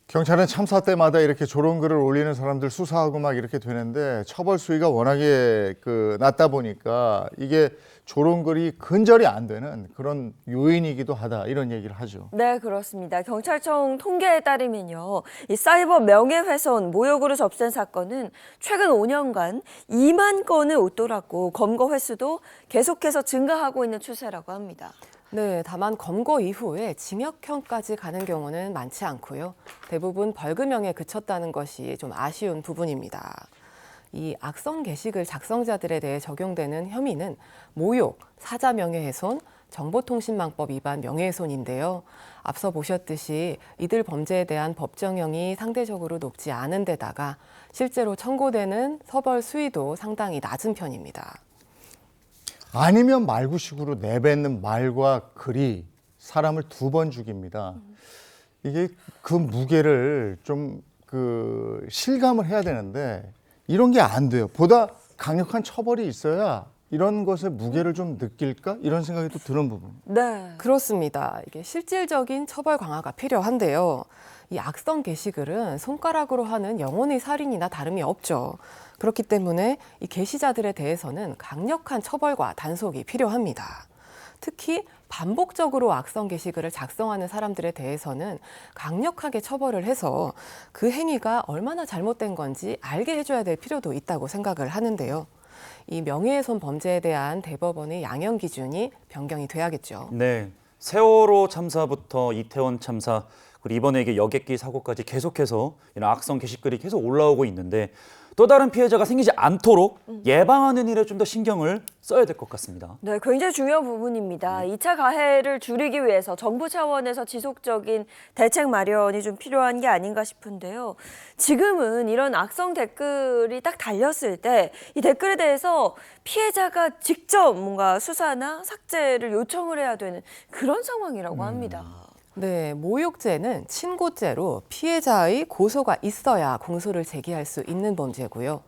경찰은 참사 때마다 이렇게 조롱글을 올리는 사람들 수사하고 막 이렇게 되는데 처벌 수위가 워낙에 낮다 보니까 이게 조롱글이 근절이 안 되는 그런 요인이기도 하다 이런 얘기를 하죠. 네, 그렇습니다. 경찰청 통계에 따르면요. 이 사이버 명예훼손, 모욕으로 접수된 사건은 최근 5년간 2만 건을 웃돌았고 검거 횟수도 계속해서 증가하고 있는 추세라고 합니다. 네, 다만 검거 이후에 징역형까지 가는 경우는 많지 않고요. 대부분 벌금형에 그쳤다는 것이 좀 아쉬운 부분입니다. 이 악성 게시글 작성자들에 대해 적용되는 혐의는 모욕, 사자 명예훼손, 정보통신망법 위반 명예훼손인데요. 앞서 보셨듯이 이들 범죄에 대한 법정형이 상대적으로 높지 않은 데다가 실제로 청구되는 처벌 수위도 상당히 낮은 편입니다. 아니면 말구식으로 내뱉는 말과 글이 사람을 2번 죽입니다. 이게 그 무게를 좀 실감을 해야 되는데 이런 게 안 돼요. 보다 강력한 처벌이 있어야 이런 것의 무게를 좀 느낄까? 이런 생각이 또 드는 부분. 네. 그렇습니다. 이게 실질적인 처벌 강화가 필요한데요. 이 악성 게시글은 손가락으로 하는 영혼의 살인이나 다름이 없죠. 그렇기 때문에 이 게시자들에 대해서는 강력한 처벌과 단속이 필요합니다. 특히 반복적으로 악성 게시글을 작성하는 사람들에 대해서는 강력하게 처벌을 해서 그 행위가 얼마나 잘못된 건지 알게 해줘야 될 필요도 있다고 생각을 하는데요. 이 명예훼손 범죄에 대한 대법원의 양형 기준이 변경이 돼야겠죠. 네, 세월호 참사부터 이태원 참사 그리고 이번에 이게 여객기 사고까지 계속해서 이런 악성 게시글이 계속 올라오고 있는데 또 다른 피해자가 생기지 않도록 예방하는 일에 좀 더 신경을 써야 될 것 같습니다. 네, 굉장히 중요한 부분입니다. 2차 가해를 줄이기 위해서 정부 차원에서 지속적인 대책 마련이 좀 필요한 게 아닌가 싶은데요. 지금은 이런 악성 댓글이 딱 달렸을 때 이 댓글에 대해서 피해자가 직접 뭔가 수사나 삭제를 요청을 해야 되는 그런 상황이라고 합니다. 네, 모욕죄는 친고죄로 피해자의 고소가 있어야 공소를 제기할 수 있는 범죄고요.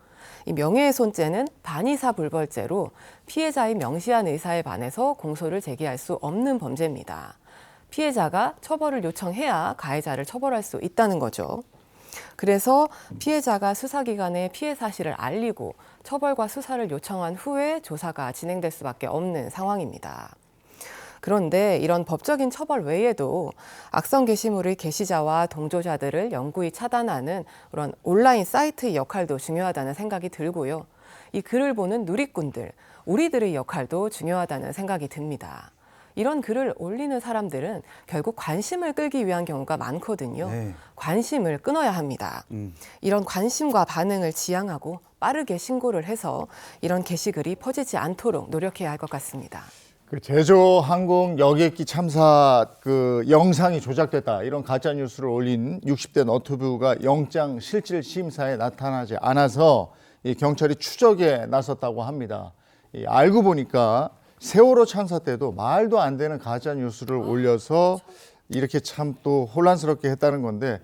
이 명예훼손죄는 반의사불벌죄로 피해자의 명시한 의사에 반해서 공소를 제기할 수 없는 범죄입니다. 피해자가 처벌을 요청해야 가해자를 처벌할 수 있다는 거죠. 그래서 피해자가 수사기관에 피해 사실을 알리고 처벌과 수사를 요청한 후에 조사가 진행될 수밖에 없는 상황입니다. 그런데 이런 법적인 처벌 외에도 악성 게시물의 게시자와 동조자들을 영구히 차단하는 그런 온라인 사이트의 역할도 중요하다는 생각이 들고요. 이 글을 보는 누리꾼들, 우리들의 역할도 중요하다는 생각이 듭니다. 이런 글을 올리는 사람들은 결국 관심을 끌기 위한 경우가 많거든요. 네. 관심을 끊어야 합니다. 이런 관심과 반응을 지향하고 빠르게 신고를 해서 이런 게시글이 퍼지지 않도록 노력해야 할 것 같습니다. 그 제주항공 여객기 참사 그 영상이 조작됐다 이런 가짜 뉴스를 올린 60대 너튜브가 영장 실질 심사에 나타나지 않아서 이 경찰이 추적에 나섰다고 합니다. 알고 보니까 세월호 참사 때도 말도 안 되는 가짜 뉴스를 올려서 이렇게 참 또 혼란스럽게 했다는 건데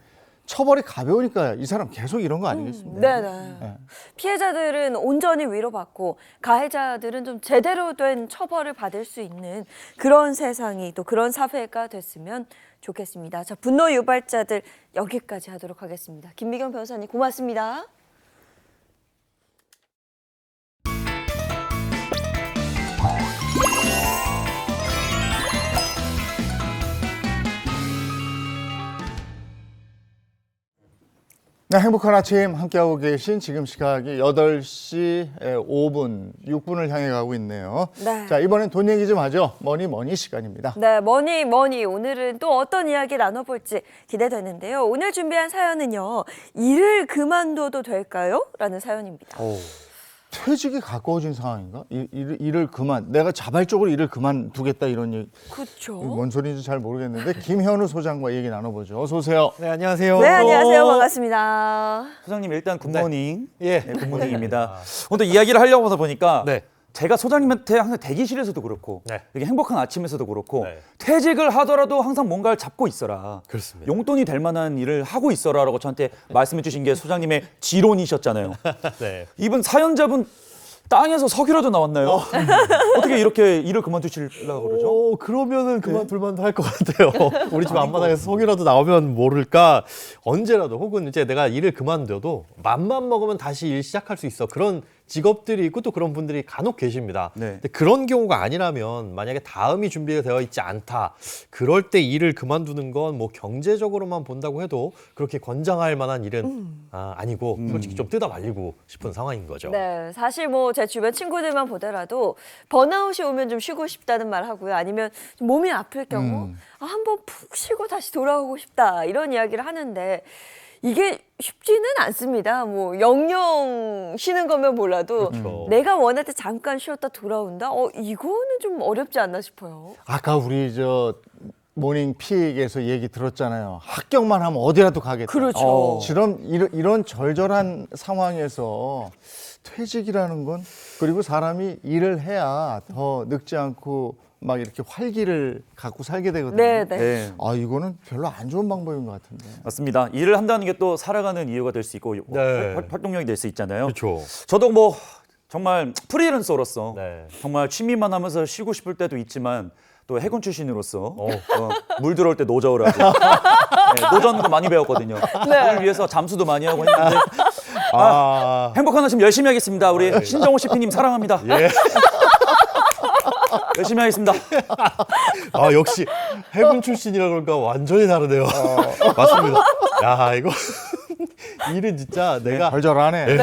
처벌이 가벼우니까 이 사람 계속 이런 거 아니겠습니까? 네네. 네. 피해자들은 온전히 위로받고 가해자들은 좀 제대로 된 처벌을 받을 수 있는 그런 세상이 또 그런 사회가 됐으면 좋겠습니다. 자, 분노 유발자들 여기까지 하도록 하겠습니다. 김미경 변호사님 고맙습니다. 네, 행복한 아침 함께하고 계신 지금 시각이 8시 5분, 6분을 향해 가고 있네요. 네. 자, 이번엔 돈 얘기 좀 하죠. 머니 시간입니다. 네, 머니 오늘은 또 어떤 이야기 나눠볼지 기대되는데요. 오늘 준비한 사연은요. 일을 그만둬도 될까요? 라는 사연입니다. 퇴직이 가까워진 상황인가? 일을 내가 자발적으로 일을 그만두겠다 이런 얘기. 그렇죠. 뭔 소리인지 잘 모르겠는데 김현우 소장과 얘기 나눠보죠. 어서 오세요. 네, 안녕하세요. 네, 안녕하세요. 반갑습니다. 소장님 일단 굿모닝. 예. 네, 굿모닝입니다. 오늘 이야기를 하려고 하다 보니까 네. 제가 소장님한테 항상 대기실에서도 그렇고 네. 이게 행복한 아침에서도 그렇고 네. 퇴직을 하더라도 항상 뭔가를 잡고 있어라. 그렇습니다. 용돈이 될 만한 일을 하고 있어라라고 저한테 말씀해 주신 게 소장님의 지론이셨잖아요. 네. 이분 사연자분 땅에서 석유라도 나왔나요? 어떻게 이렇게 일을 그만두시려고 그러죠? 그러면은 그만둘만도 할 것 같아요. 우리 집 앞마당에서 속이라도 나오면 모를까. 언제라도 혹은 이제 내가 일을 그만둬도 맘만 먹으면 다시 일 시작할 수 있어. 그런 직업들이 있고 또 그런 분들이 간혹 계십니다. 네. 근데 그런 경우가 아니라면 만약에 다음이 준비가 되어 있지 않다. 그럴 때 일을 그만두는 건 뭐 경제적으로만 본다고 해도 그렇게 권장할 만한 일은 아니고 솔직히 좀 뜯어 말리고 싶은 상황인 거죠. 네, 사실 뭐 제 주변 친구들만 보더라도 번아웃이 오면 좀 쉬고 싶다는 말 하고요. 아니면 좀 몸이 아플 경우 한번 푹 쉬고 다시 돌아오고 싶다 이런 이야기를 하는데 이게 쉽지는 않습니다. 뭐 영영 쉬는 거면 몰라도 그렇죠. 내가 원할 때 잠깐 쉬었다 돌아온다? 이거는 좀 어렵지 않나 싶어요. 아까 우리 저 모닝 픽에서 얘기 들었잖아요. 합격만 하면 어디라도 가겠다. 그렇죠. 이런 절절한 상황에서 퇴직이라는 건 그리고 사람이 일을 해야 더 늙지 않고 막 이렇게 활기를 갖고 살게 되거든요. 네. 네. 아, 이거는 별로 안 좋은 방법인 것 같은데. 맞습니다. 일을 한다는 게 또 살아가는 이유가 될 수 있고 네. 활동력이 될 수 있잖아요. 그렇죠. 저도 뭐 정말 프리랜서로서 네. 정말 취미만 하면서 쉬고 싶을 때도 있지만 또 해군 출신으로서 물 들어올 때 노저우라고 네, 노전도 많이 배웠거든요. 그걸 위해서 잠수도 많이 하고 했는데 행복한 아침 열심히 하겠습니다. 우리 신정호 CP님 사랑합니다. 예. 열심히 하겠습니다. 역시 해군 출신이라 그런가 완전히 다르네요. 맞습니다. 야, 이거 일은 진짜 내가 절절하네.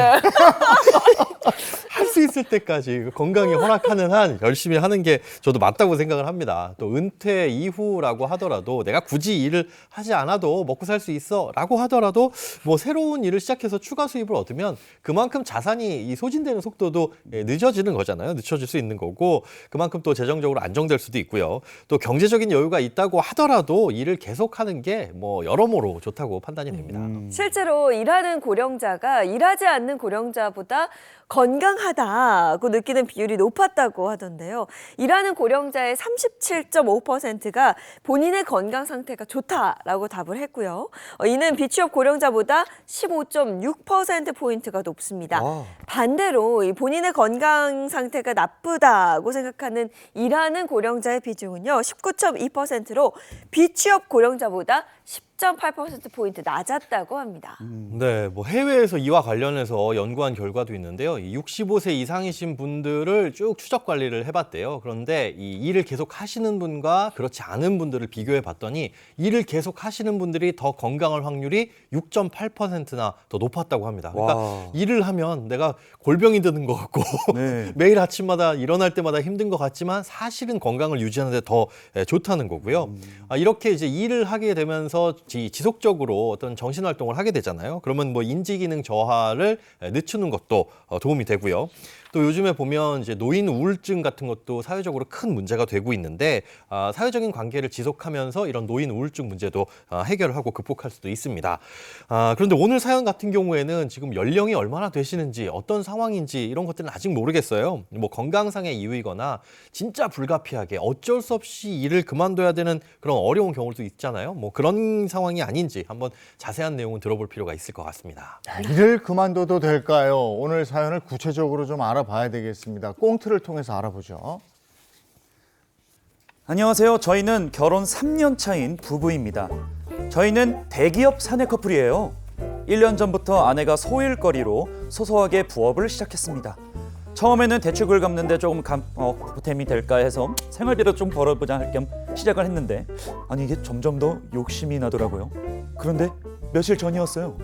할 수 있을 때까지 건강이 허락하는 한 열심히 하는 게 저도 맞다고 생각을 합니다. 또 은퇴 이후라고 하더라도 내가 굳이 일을 하지 않아도 먹고 살 수 있어 라고 하더라도 뭐 새로운 일을 시작해서 추가 수입을 얻으면 그만큼 자산이 이 소진되는 속도도 늦어지는 거잖아요. 늦춰질 수 있는 거고 그만큼 또 재정적으로 안정될 수도 있고요. 또 경제적인 여유가 있다고 하더라도 일을 계속하는 게 뭐 여러모로 좋다고 판단이 됩니다. 실제로 일하는 고령자가 일하지 않는 고령자보다 건강하다고 느끼는 비율이 높았다고 하던데요. 일하는 고령자의 37.5%가 본인의 건강 상태가 좋다라고 답을 했고요. 이는 비취업 고령자보다 15.6%포인트가 높습니다. 반대로 이 본인의 건강 상태가 나쁘다고 생각하는 일하는 고령자의 비중은요. 19.2%로 비취업 고령자보다 10.8%포인트 낮았다고 합니다. 네, 뭐 해외에서 이와 관련해서 연구한 결과도 있는데요. 이 65세 이상이신 분들을 쭉 추적 관리를 해봤대요. 그런데 이 일을 계속 하시는 분과 그렇지 않은 분들을 비교해 봤더니 일을 계속 하시는 분들이 더 건강할 확률이 6.8%나 더 높았다고 합니다. 그러니까 와. 일을 하면 내가 골병이 드는 것 같고 네. 매일 아침마다 일어날 때마다 힘든 것 같지만 사실은 건강을 유지하는 데 더 좋다는 거고요. 이렇게 이제 일을 하게 되면서 지속적으로 어떤 정신활동을 하게 되잖아요. 그러면 뭐 인지기능 저하를 늦추는 것도 도움이 되고요. 또 요즘에 보면 이제 노인 우울증 같은 것도 사회적으로 큰 문제가 되고 있는데 사회적인 관계를 지속하면서 이런 노인 우울증 문제도 해결하고 극복할 수도 있습니다. 그런데 오늘 사연 같은 경우에는 지금 연령이 얼마나 되시는지 어떤 상황인지 이런 것들은 아직 모르겠어요. 뭐 건강상의 이유이거나 진짜 불가피하게 어쩔 수 없이 일을 그만둬야 되는 그런 어려운 경우도 있잖아요. 뭐 그런 상황이 아닌지 한번 자세한 내용은 들어볼 필요가 있을 것 같습니다. 일을 그만둬도 될까요? 오늘 사연을 구체적으로 좀 알아봐야 되겠습니다. 꽁트를 통해서 알아보죠. 안녕하세요. 저희는 결혼 3년 차인 부부입니다. 저희는 대기업 사내 커플이에요. 1년 전부터 아내가 소일거리로 소소하게 부업을 시작했습니다. 처음에는 대출을 갚는데 조금 보탬이 될까 해서 생활비로 좀 벌어보자 할 겸 시작을 했는데 아니 이게 점점 더 욕심이 나더라고요. 그런데 며칠 전이었어요.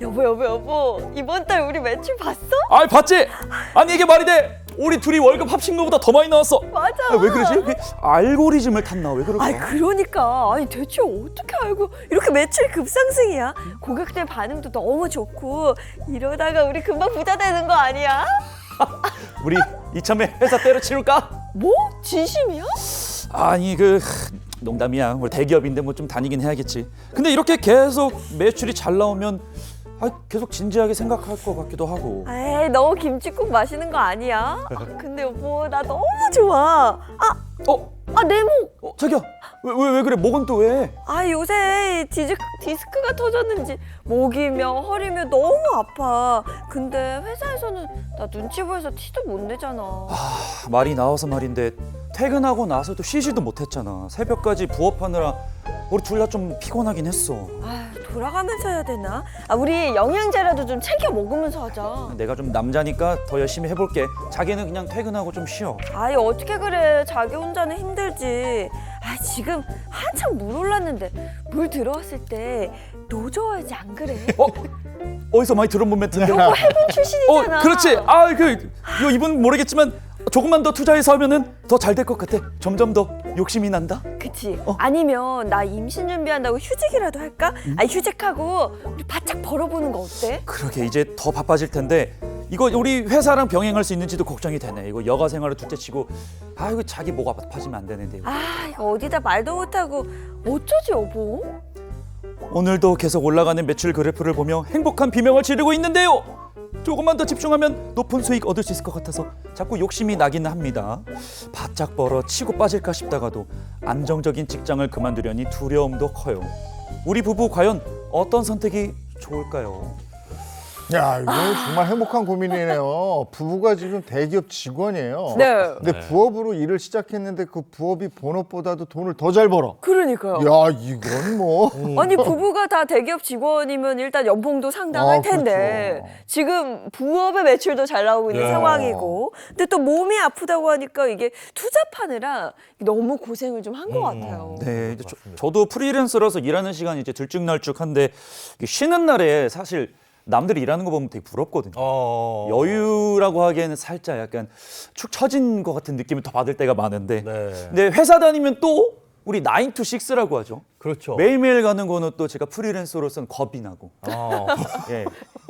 여보, 이번 달 우리 매출 봤어? 아 봤지? 아니 이게 말이 돼? 우리 둘이 월급 합친 거보다 더 많이 나왔어. 맞아. 왜 그러지? 이게 알고리즘을 탔나? 왜 그럴까? 아니 그러니까 아니 대체 어떻게 알고 이렇게 매출 급상승이야? 고객들 반응도 너무 좋고 이러다가 우리 금방 부자 되는 거 아니야? 우리 이참에 회사 때려치울까? 뭐? 진심이야? 아니 농담이야. 우리 대기업인데 뭐 좀 다니긴 해야겠지. 근데 이렇게 계속 매출이 잘 나오면 계속 진지하게 생각할 것 같기도 하고. 에이 너무 김치국 마시는 거 아니야? 근데 여보 나 너무 좋아. 내 목. 자기야 왜 그래? 목은 또 왜? 요새 디스크가 터졌는지 목이며 허리며 너무 아파. 근데 회사에서는 나 눈치 보여서 티도 못 내잖아. 말이 나와서 말인데 퇴근하고 나서도 쉬지도 못했잖아. 새벽까지 부업하느라 우리 둘 다 좀 피곤하긴 했어. 돌아가면서 해야 되나? 우리 영양제라도 좀 챙겨 먹으면서 하자. 내가 좀 남자니까 더 열심히 해볼게. 자기는 그냥 퇴근하고 좀 쉬어. 어떻게 그래. 자기 혼자는 힘들지. 지금 한참 물 올랐는데 물 들어왔을 때 노져야지 안 그래? 어디서 많이 들어본 멘트인데? 요거 해군 출신이잖아. 그렇지. 이분 모르겠지만 조금만 더 투자해서 하면은 더 잘 될 것 같아. 점점 더 욕심이 난다. 그치. 아니면 나 임신 준비한다고 휴직이라도 할까? 휴직하고 우리 바짝 벌어보는 거 어때? 그러게 이제 더 바빠질 텐데 이거 우리 회사랑 병행할 수 있는지도 걱정이 되네. 이거 여가 생활을 둘째치고 이거 자기 목 아파지면 안 되는데. 이거 어디다 말도 못하고 어쩌지 여보? 오늘도 계속 올라가는 매출 그래프를 보며 행복한 비명을 지르고 있는데요. 조금만 더 집중하면 높은 수익 얻을 수 있을 것 같아서 자꾸 욕심이 나긴 합니다. 바짝 벌어 치고 빠질까 싶다가도 안정적인 직장을 그만두려니 두려움도 커요. 우리 부부 과연 어떤 선택이 좋을까요? 야, 이거 정말 행복한 고민이네요. 부부가 지금 대기업 직원이에요. 네. 근데 부업으로 일을 시작했는데 그 부업이 본업보다도 돈을 더 잘 벌어. 그러니까요. 야, 이건 뭐. 아니 부부가 다 대기업 직원이면 일단 연봉도 상당할 텐데 그렇죠. 지금 부업의 매출도 잘 나오고 있는 상황이고 근데 또 몸이 아프다고 하니까 이게 투잡하느라 너무 고생을 좀 한 것 같아요. 네, 이제 저도 프리랜서라서 일하는 시간이 이제 들쭉날쭉한데 쉬는 날에 사실 남들이 일하는 거 보면 되게 부럽거든요. 여유라고 하기에는 살짝 약간 축 처진 것 같은 느낌을 더 받을 때가 많은데 근데 회사 다니면 또 우리 9 to 6라고 하죠. 그렇죠. 매일매일 가는 거는 또 제가 프리랜서로서는 겁이 나고 예,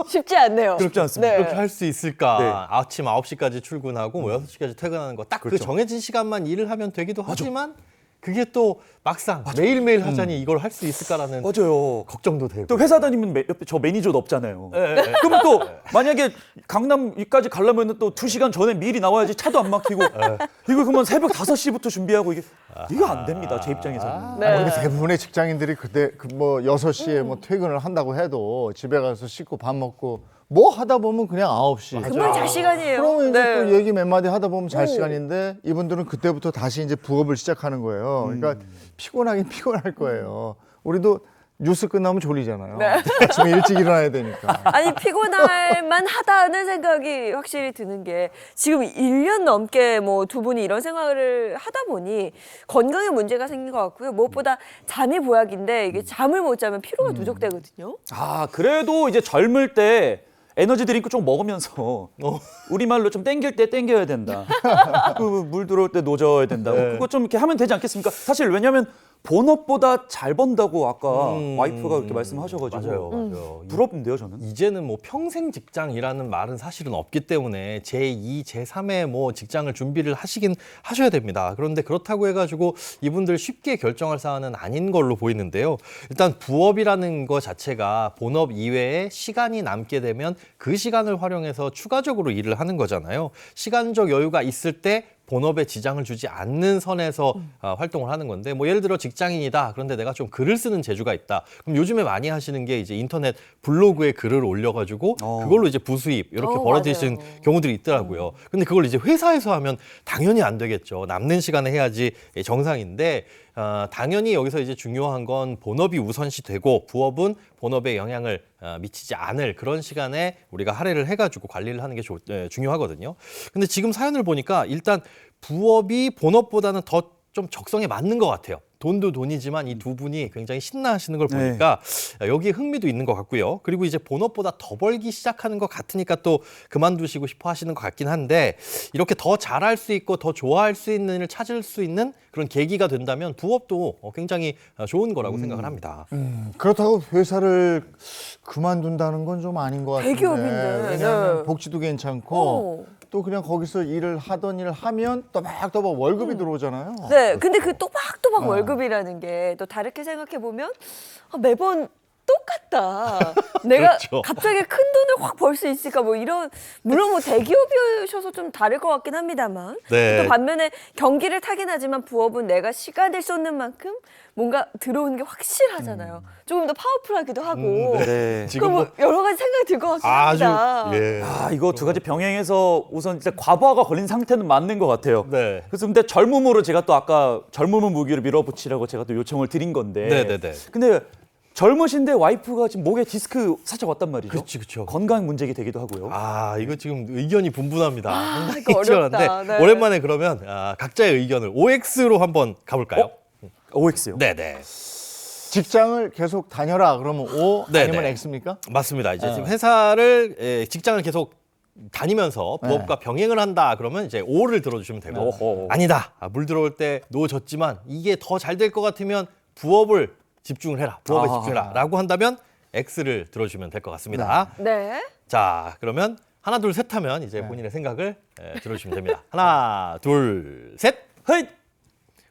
쉽지 않네요. 쉽지 않습니다. 이렇게 할 수 있을까? 네. 아침 9시까지 출근하고 뭐 6시까지 퇴근하는 거 딱 그 그렇죠. 정해진 시간만 일을 하면 되기도 하지만 그게 또 막상 매일매일 하자니 이걸 할 수 있을까라는 맞아요. 걱정도 되고. 또 회사 다니면 옆에 저 매니저도 없잖아요. 예. 그러면 또 만약에 강남까지 가려면 또 2시간 전에 미리 나와야지 차도 안 막히고 이거 그러면 새벽 5시부터 준비하고 이거 안 됩니다. 제 입장에서는. 근데 대부분의 직장인들이 그때 뭐 6시에 뭐 퇴근을 한다고 해도 집에 가서 씻고 밥 먹고 뭐 하다 보면 그냥 9시. 금방 잘 시간이에요. 그러면 이제 네. 또 얘기 몇 마디 하다 보면 잘 시간인데 이분들은 그때부터 다시 이제 부업을 시작하는 거예요. 그러니까 피곤하긴 피곤할 거예요. 우리도 뉴스 끝나면 졸리잖아요. 아침에 일찍 일어나야 되니까. 아니 피곤할 만하다는 생각이 확실히 드는 게 지금 1년 넘게 뭐 두 분이 이런 생활을 하다 보니 건강에 문제가 생긴 것 같고요. 무엇보다 잠이 보약인데 이게 잠을 못 자면 피로가 누적되거든요. 그래도 이제 젊을 때 에너지 드링크 좀 먹으면서 우리말로 좀 땡길 때 땡겨야 된다. 물 들어올 때 노져야 된다. 그거 좀 이렇게 하면 되지 않겠습니까? 사실 왜냐하면 본업보다 잘 번다고 아까 와이프가 그렇게 말씀하셔가지고 맞아요. 부럽는데요, 저는. 이제는 뭐 평생 직장이라는 말은 사실은 없기 때문에 제2, 제3의 뭐 직장을 준비를 하셔야 됩니다. 그런데 그렇다고 해가지고 이분들 쉽게 결정할 사안은 아닌 걸로 보이는데요. 일단 부업이라는 것 자체가 본업 이외에 시간이 남게 되면 그 시간을 활용해서 추가적으로 일을 하는 거잖아요. 시간적 여유가 있을 때 본업에 지장을 주지 않는 선에서 활동을 하는 건데, 뭐 예를 들어 직장인이다. 그런데 내가 좀 글을 쓰는 재주가 있다. 그럼 요즘에 많이 하시는 게 이제 인터넷 블로그에 글을 올려가지고 그걸로 이제 부수입 이렇게 벌어지시는 맞아요. 경우들이 있더라고요. 근데 그걸 이제 회사에서 하면 당연히 안 되겠죠. 남는 시간에 해야지 정상인데, 당연히 여기서 이제 중요한 건 본업이 우선시 되고 부업은 본업에 영향을 미치지 않을 그런 시간에 우리가 할애를 해가지고 관리를 하는 게 중요하거든요. 근데 지금 사연을 보니까 일단 부업이 본업보다는 더 좀 적성에 맞는 것 같아요. 돈도 돈이지만 이 두 분이 굉장히 신나하시는 걸 보니까 여기에 흥미도 있는 것 같고요. 그리고 이제 본업보다 더 벌기 시작하는 것 같으니까 또 그만두시고 싶어 하시는 것 같긴 한데, 이렇게 더 잘할 수 있고 더 좋아할 수 있는 일을 찾을 수 있는 그런 계기가 된다면 부업도 굉장히 좋은 거라고 생각을 합니다. 그렇다고 회사를 그만둔다는 건 좀 아닌 것 같은데. 대기업인데. 왜냐하면 네. 복지도 괜찮고 어. 또 그냥 거기서 일을 하던 일을 하면 또박또박 월급이 들어오잖아요. 네, 근데 그 또박또박 어. 월급이라는 게 또 다르게 생각해 보면 매번 똑같다. 내가 그렇죠. 갑자기 큰 돈을 확 벌 수 있을까 뭐 이런, 물론 뭐 대기업이셔서 좀 다를 것 같긴 합니다만 네. 또 반면에 경기를 타긴 하지만 부업은 내가 시간을 쏟는 만큼 뭔가 들어오는 게 확실하잖아요. 조금 더 파워풀하기도 하고. 네. 지금 그럼 뭐 여러 가지 생각이 들 것 같긴 합니다. 이거 두 가지 병행해서 우선 진짜 과부하가 걸린 상태는 맞는 것 같아요. 네. 그래서 근데 젊음으로 제가 또 아까 젊음은 무기를 밀어붙이라고 제가 또 요청을 드린 건데. 네네네. 근데 젊으신데 와이프가 지금 목에 디스크 살짝 왔단 말이죠. 그렇죠. 건강 문제가 되기도 하고요. 이거 지금 의견이 분분합니다. 상당히 이거 어렵다. 치열한데 네. 오랜만에 그러면 각자의 의견을 OX로 한번 가볼까요? OX요. 네네. 직장을 계속 다녀라 그러면 O 네, 아니면 네. X입니까? 맞습니다. 이제 지금 회사를 직장을 계속 다니면서 부업과 병행을 한다 그러면 이제 O를 들어주시면 되고, 어허. 아니다. 물 들어올 때 노 졌지만 이게 더 잘 될 것 같으면 부업을 집중을 해라. 부업에 아하. 집중해라라고 한다면 X를 들어주면 될 것 같습니다. 네. 자, 그러면 하나 둘 셋 하면 이제 본인의 생각을 들어주시면 됩니다. 하나 둘 셋. 헤이!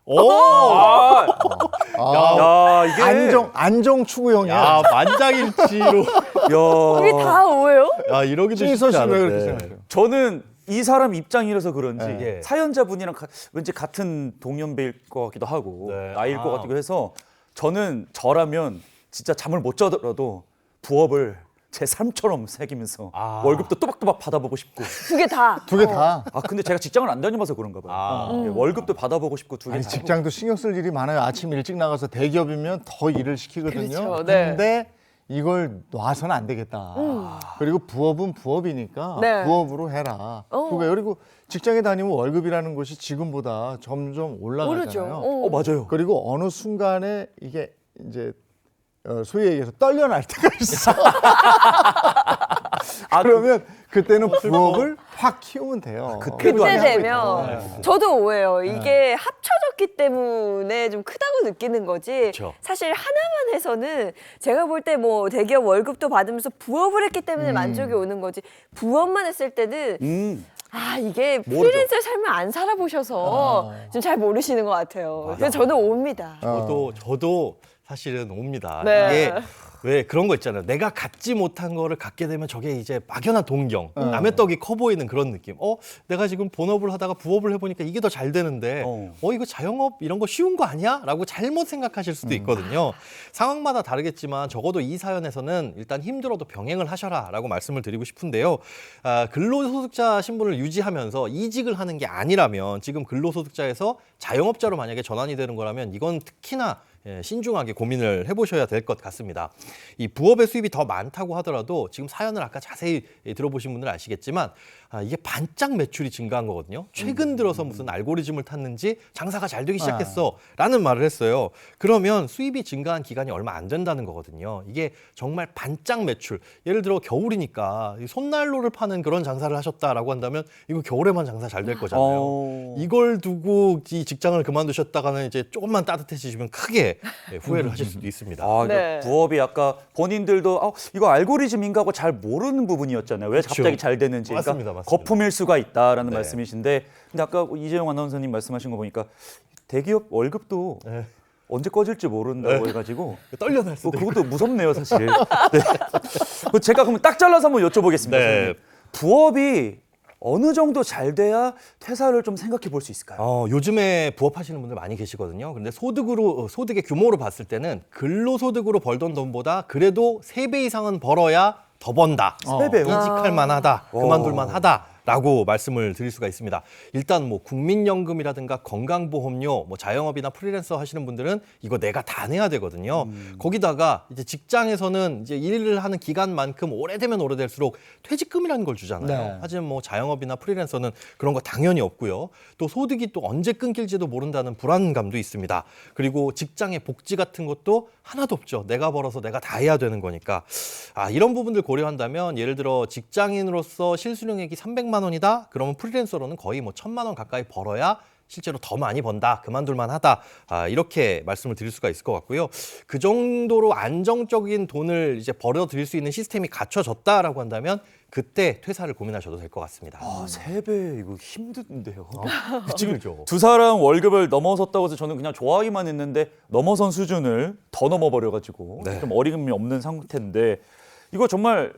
오! 야, 이게 안정 추구형이야. 야, 만장일치로. 야. 이게 다 오예요? 야, 이러기도 찐서 쉽지 씨왜 그렇게 않은데. 생각해요? 저는 이 사람 입장이라서 그런지 네. 사연자분이랑 왠지 같은 동년배일 것 같기도 하고 네. 나이일 것 같기도 해서 저는 저라면 진짜 잠을 못 자더라도 부업을 제 삶처럼 새기면서 월급도 또박또박 받아보고 싶고. 두 개 다. 두 개 다. 근데 제가 직장을 안 다녀봐서 그런가 봐요. 예, 월급도 받아보고 싶고 두 개 아니, 다. 직장도 신경 쓸 일이 많아요. 아침 일찍 나가서 대기업이면 더 일을 시키거든요. 그렇죠, 네. 근데 이걸 놔서는 안 되겠다. 그리고 부업은 부업이니까 네. 부업으로 해라. 그리고 직장에 다니면 월급이라는 것이 지금보다 점점 올라가잖아요. 오르죠. 맞아요. 그리고 어느 순간에 이게 이제 소위 얘기해서 떨려날 때가 있어. 그러면 그때는 부업을 확 키우면 돼요. 그때 하고 되면 있죠. 저도 오해요. 이게 합쳐졌기 때문에 좀 크다고 느끼는 거지. 그렇죠. 사실 하나만 해서는 제가 볼 때 뭐 대기업 월급도 받으면서 부업을 했기 때문에 만족이 오는 거지. 부업만 했을 때는 이게 프리랜서의 삶을 안 살아보셔서 좀 잘 모르시는 것 같아요. 그래서 저는 옵니다. 저도 사실은 옵니다. 네. 이게 왜 그런 거 있잖아요. 내가 갖지 못한 거를 갖게 되면 저게 이제 막연한 동경, 남의 떡이 커 보이는 그런 느낌. 내가 지금 본업을 하다가 부업을 해보니까 이게 더 잘 되는데, 이거 자영업 이런 거 쉬운 거 아니야? 라고 잘못 생각하실 수도 있거든요. 상황마다 다르겠지만 적어도 이 사연에서는 일단 힘들어도 병행을 하셔라 라고 말씀을 드리고 싶은데요. 근로소득자 신분을 유지하면서 이직을 하는 게 아니라면, 지금 근로소득자에서 자영업자로 만약에 전환이 되는 거라면 이건 특히나 신중하게 고민을 해보셔야 될 것 같습니다. 이 부업의 수입이 더 많다고 하더라도 지금 사연을 아까 자세히 들어보신 분들은 아시겠지만 이게 반짝 매출이 증가한 거거든요. 최근 들어서 무슨 알고리즘을 탔는지 장사가 잘 되기 시작했어라는 말을 했어요. 그러면 수입이 증가한 기간이 얼마 안 된다는 거거든요. 이게 정말 반짝 매출. 예를 들어 겨울이니까 손난로를 파는 그런 장사를 하셨다라고 한다면 이거 겨울에만 장사 잘 될 거잖아요. 이걸 두고 이 직장을 그만두셨다가는 이제 조금만 따뜻해지시면 크게 후회를 하실 수도 있습니다. 네. 부업이 아까 본인들도 이거 알고리즘인가 하고 잘 모르는 부분이었잖아요. 왜 그렇죠. 갑자기 잘 되는지. 맞습니다. 거품일 수가 있다라는 네. 말씀이신데, 근데 아까 이재용 아나운서님 말씀하신 거 보니까 대기업 월급도 네. 언제 꺼질지 모른다고 해가지고 떨려날 수도 있고. 그것도 무섭네요, 사실. 네. 제가 그럼 딱 잘라서 한번 여쭤보겠습니다. 네. 선생님. 부업이 어느 정도 잘 돼야 퇴사를 좀 생각해 볼 수 있을까요? 요즘에 부업하시는 분들 많이 계시거든요. 근데 소득의 규모로 봤을 때는 근로소득으로 벌던 돈보다 그래도 3배 이상은 벌어야 더 번다. 3배요? 이직할 만하다. 그만둘 만하다. 라고 말씀을 드릴 수가 있습니다. 일단 뭐 국민연금이라든가 건강보험료, 뭐 자영업이나 프리랜서 하시는 분들은 이거 내가 다 내야 되거든요. 거기다가 이제 직장에서는 이제 일을 하는 기간만큼 오래되면 오래될수록 퇴직금이라는 걸 주잖아요. 네. 하지만 뭐 자영업이나 프리랜서는 그런 거 당연히 없고요. 또 소득이 또 언제 끊길지도 모른다는 불안감도 있습니다. 그리고 직장의 복지 같은 것도 하나도 없죠. 내가 벌어서 내가 다 해야 되는 거니까. 이런 부분들 고려한다면 예를 들어 직장인으로서 실수령액이 300만 원이다. 그러면 프리랜서로는 거의 뭐 1,000만 원 가까이 벌어야 실제로 더 많이 번다. 그만둘만 하다. 이렇게 말씀을 드릴 수가 있을 것 같고요. 그 정도로 안정적인 돈을 이제 벌어들일 수 있는 시스템이 갖춰졌다라고 한다면 그때 퇴사를 고민하셔도 될 것 같습니다. 3배 이거 힘든데요. 그렇죠. 두 사람 월급을 넘어섰다고 해서 저는 그냥 좋아하기만 했는데 넘어선 수준을 더 넘어버려가지고 네. 좀 어림이 없는 상태인데 이거 정말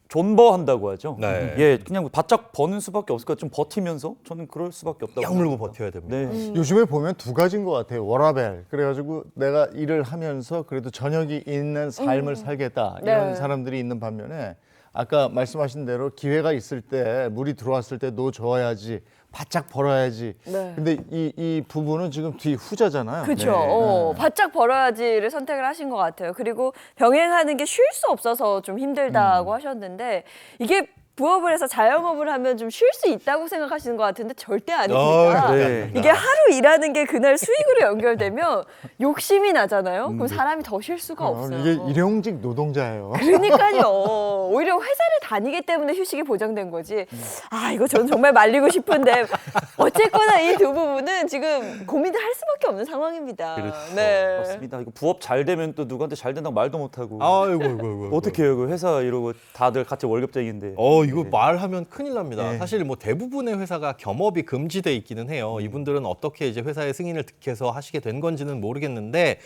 존버한다고 하죠. 네. 예, 그냥 바짝 버는 수밖에 없을 것 같아요. 좀 버티면서 저는 그럴 수밖에 없다고. 약 물고 생각합니다. 버텨야 됩니다. 네. 요즘에 보면 두 가지인 것 같아요. 워라밸. 그래가지고 내가 일을 하면서 그래도 저녁이 있는 삶을 살겠다. 이런 네. 사람들이 있는 반면에 아까 말씀하신 대로 기회가 있을 때 물이 들어왔을 때 놓줘야지 바짝 벌어야지. 네. 근데 이 부분은 지금 뒤 후자잖아요. 그렇죠. 네. 바짝 벌어야지를 선택을 하신 것 같아요. 그리고 병행하는 게 쉴 수 없어서 좀 힘들다고 하셨는데 이게 부업을 해서 자영업을 하면 좀 쉴 수 있다고 생각하시는 것 같은데 절대 아닙니다. 네. 이게 하루 일하는 게 그날 수익으로 연결되면 욕심이 나잖아요. 그럼 사람이 더 쉴 수가 없어요. 이게 일용직 노동자예요. 그러니까요. 오히려 회사를 다니기 때문에 휴식이 보장된 거지. 이거 저는 정말 말리고 싶은데 어쨌거나 이 두 부분은 지금 고민을 할 수밖에 없는 상황입니다. 네. 맞습니다. 이거 부업 잘 되면 또 누구한테 잘 된다고 말도 못 하고. 아이고. 어떻게 해요? 그 회사 이러고 다들 같이 월급쟁이인데. 이거 네. 말하면 큰일 납니다. 네. 사실 뭐 대부분의 회사가 겸업이 금지돼 있기는 해요. 이분들은 어떻게 이제 회사의 승인을 득해서 하시게 된 건지는 모르겠는데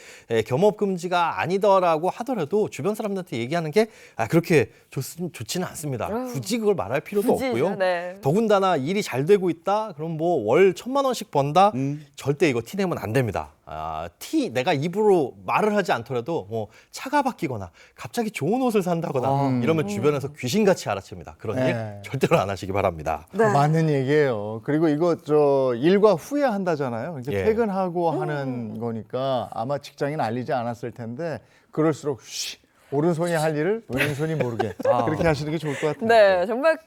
겸업 금지가 아니더라고 하더라도 주변 사람들한테 얘기하는 게 그렇게 좋지는 않습니다. 굳이 그걸 말할 필요도 굳이, 없고요. 네. 더군다나 일이 잘 되고 있다. 그럼 뭐 월 1,000만 원씩 번다. 절대 이거 티 내면 안 됩니다. 내가 입으로 말을 하지 않더라도 뭐 차가 바뀌거나 갑자기 좋은 옷을 산다거나 이러면 주변에서 귀신같이 알아챕니다. 그런 네. 일 절대로 안 하시기 바랍니다. 맞는 얘기예요. 그리고 이거 일과 후에 한다잖아요. 이제 예. 퇴근하고 하는 거니까 아마 직장인 알리지 않았을 텐데 그럴수록 오른손이 할 일을 왼손이 모르게 그렇게 하시는 게 좋을 것 같아요. 네, 정말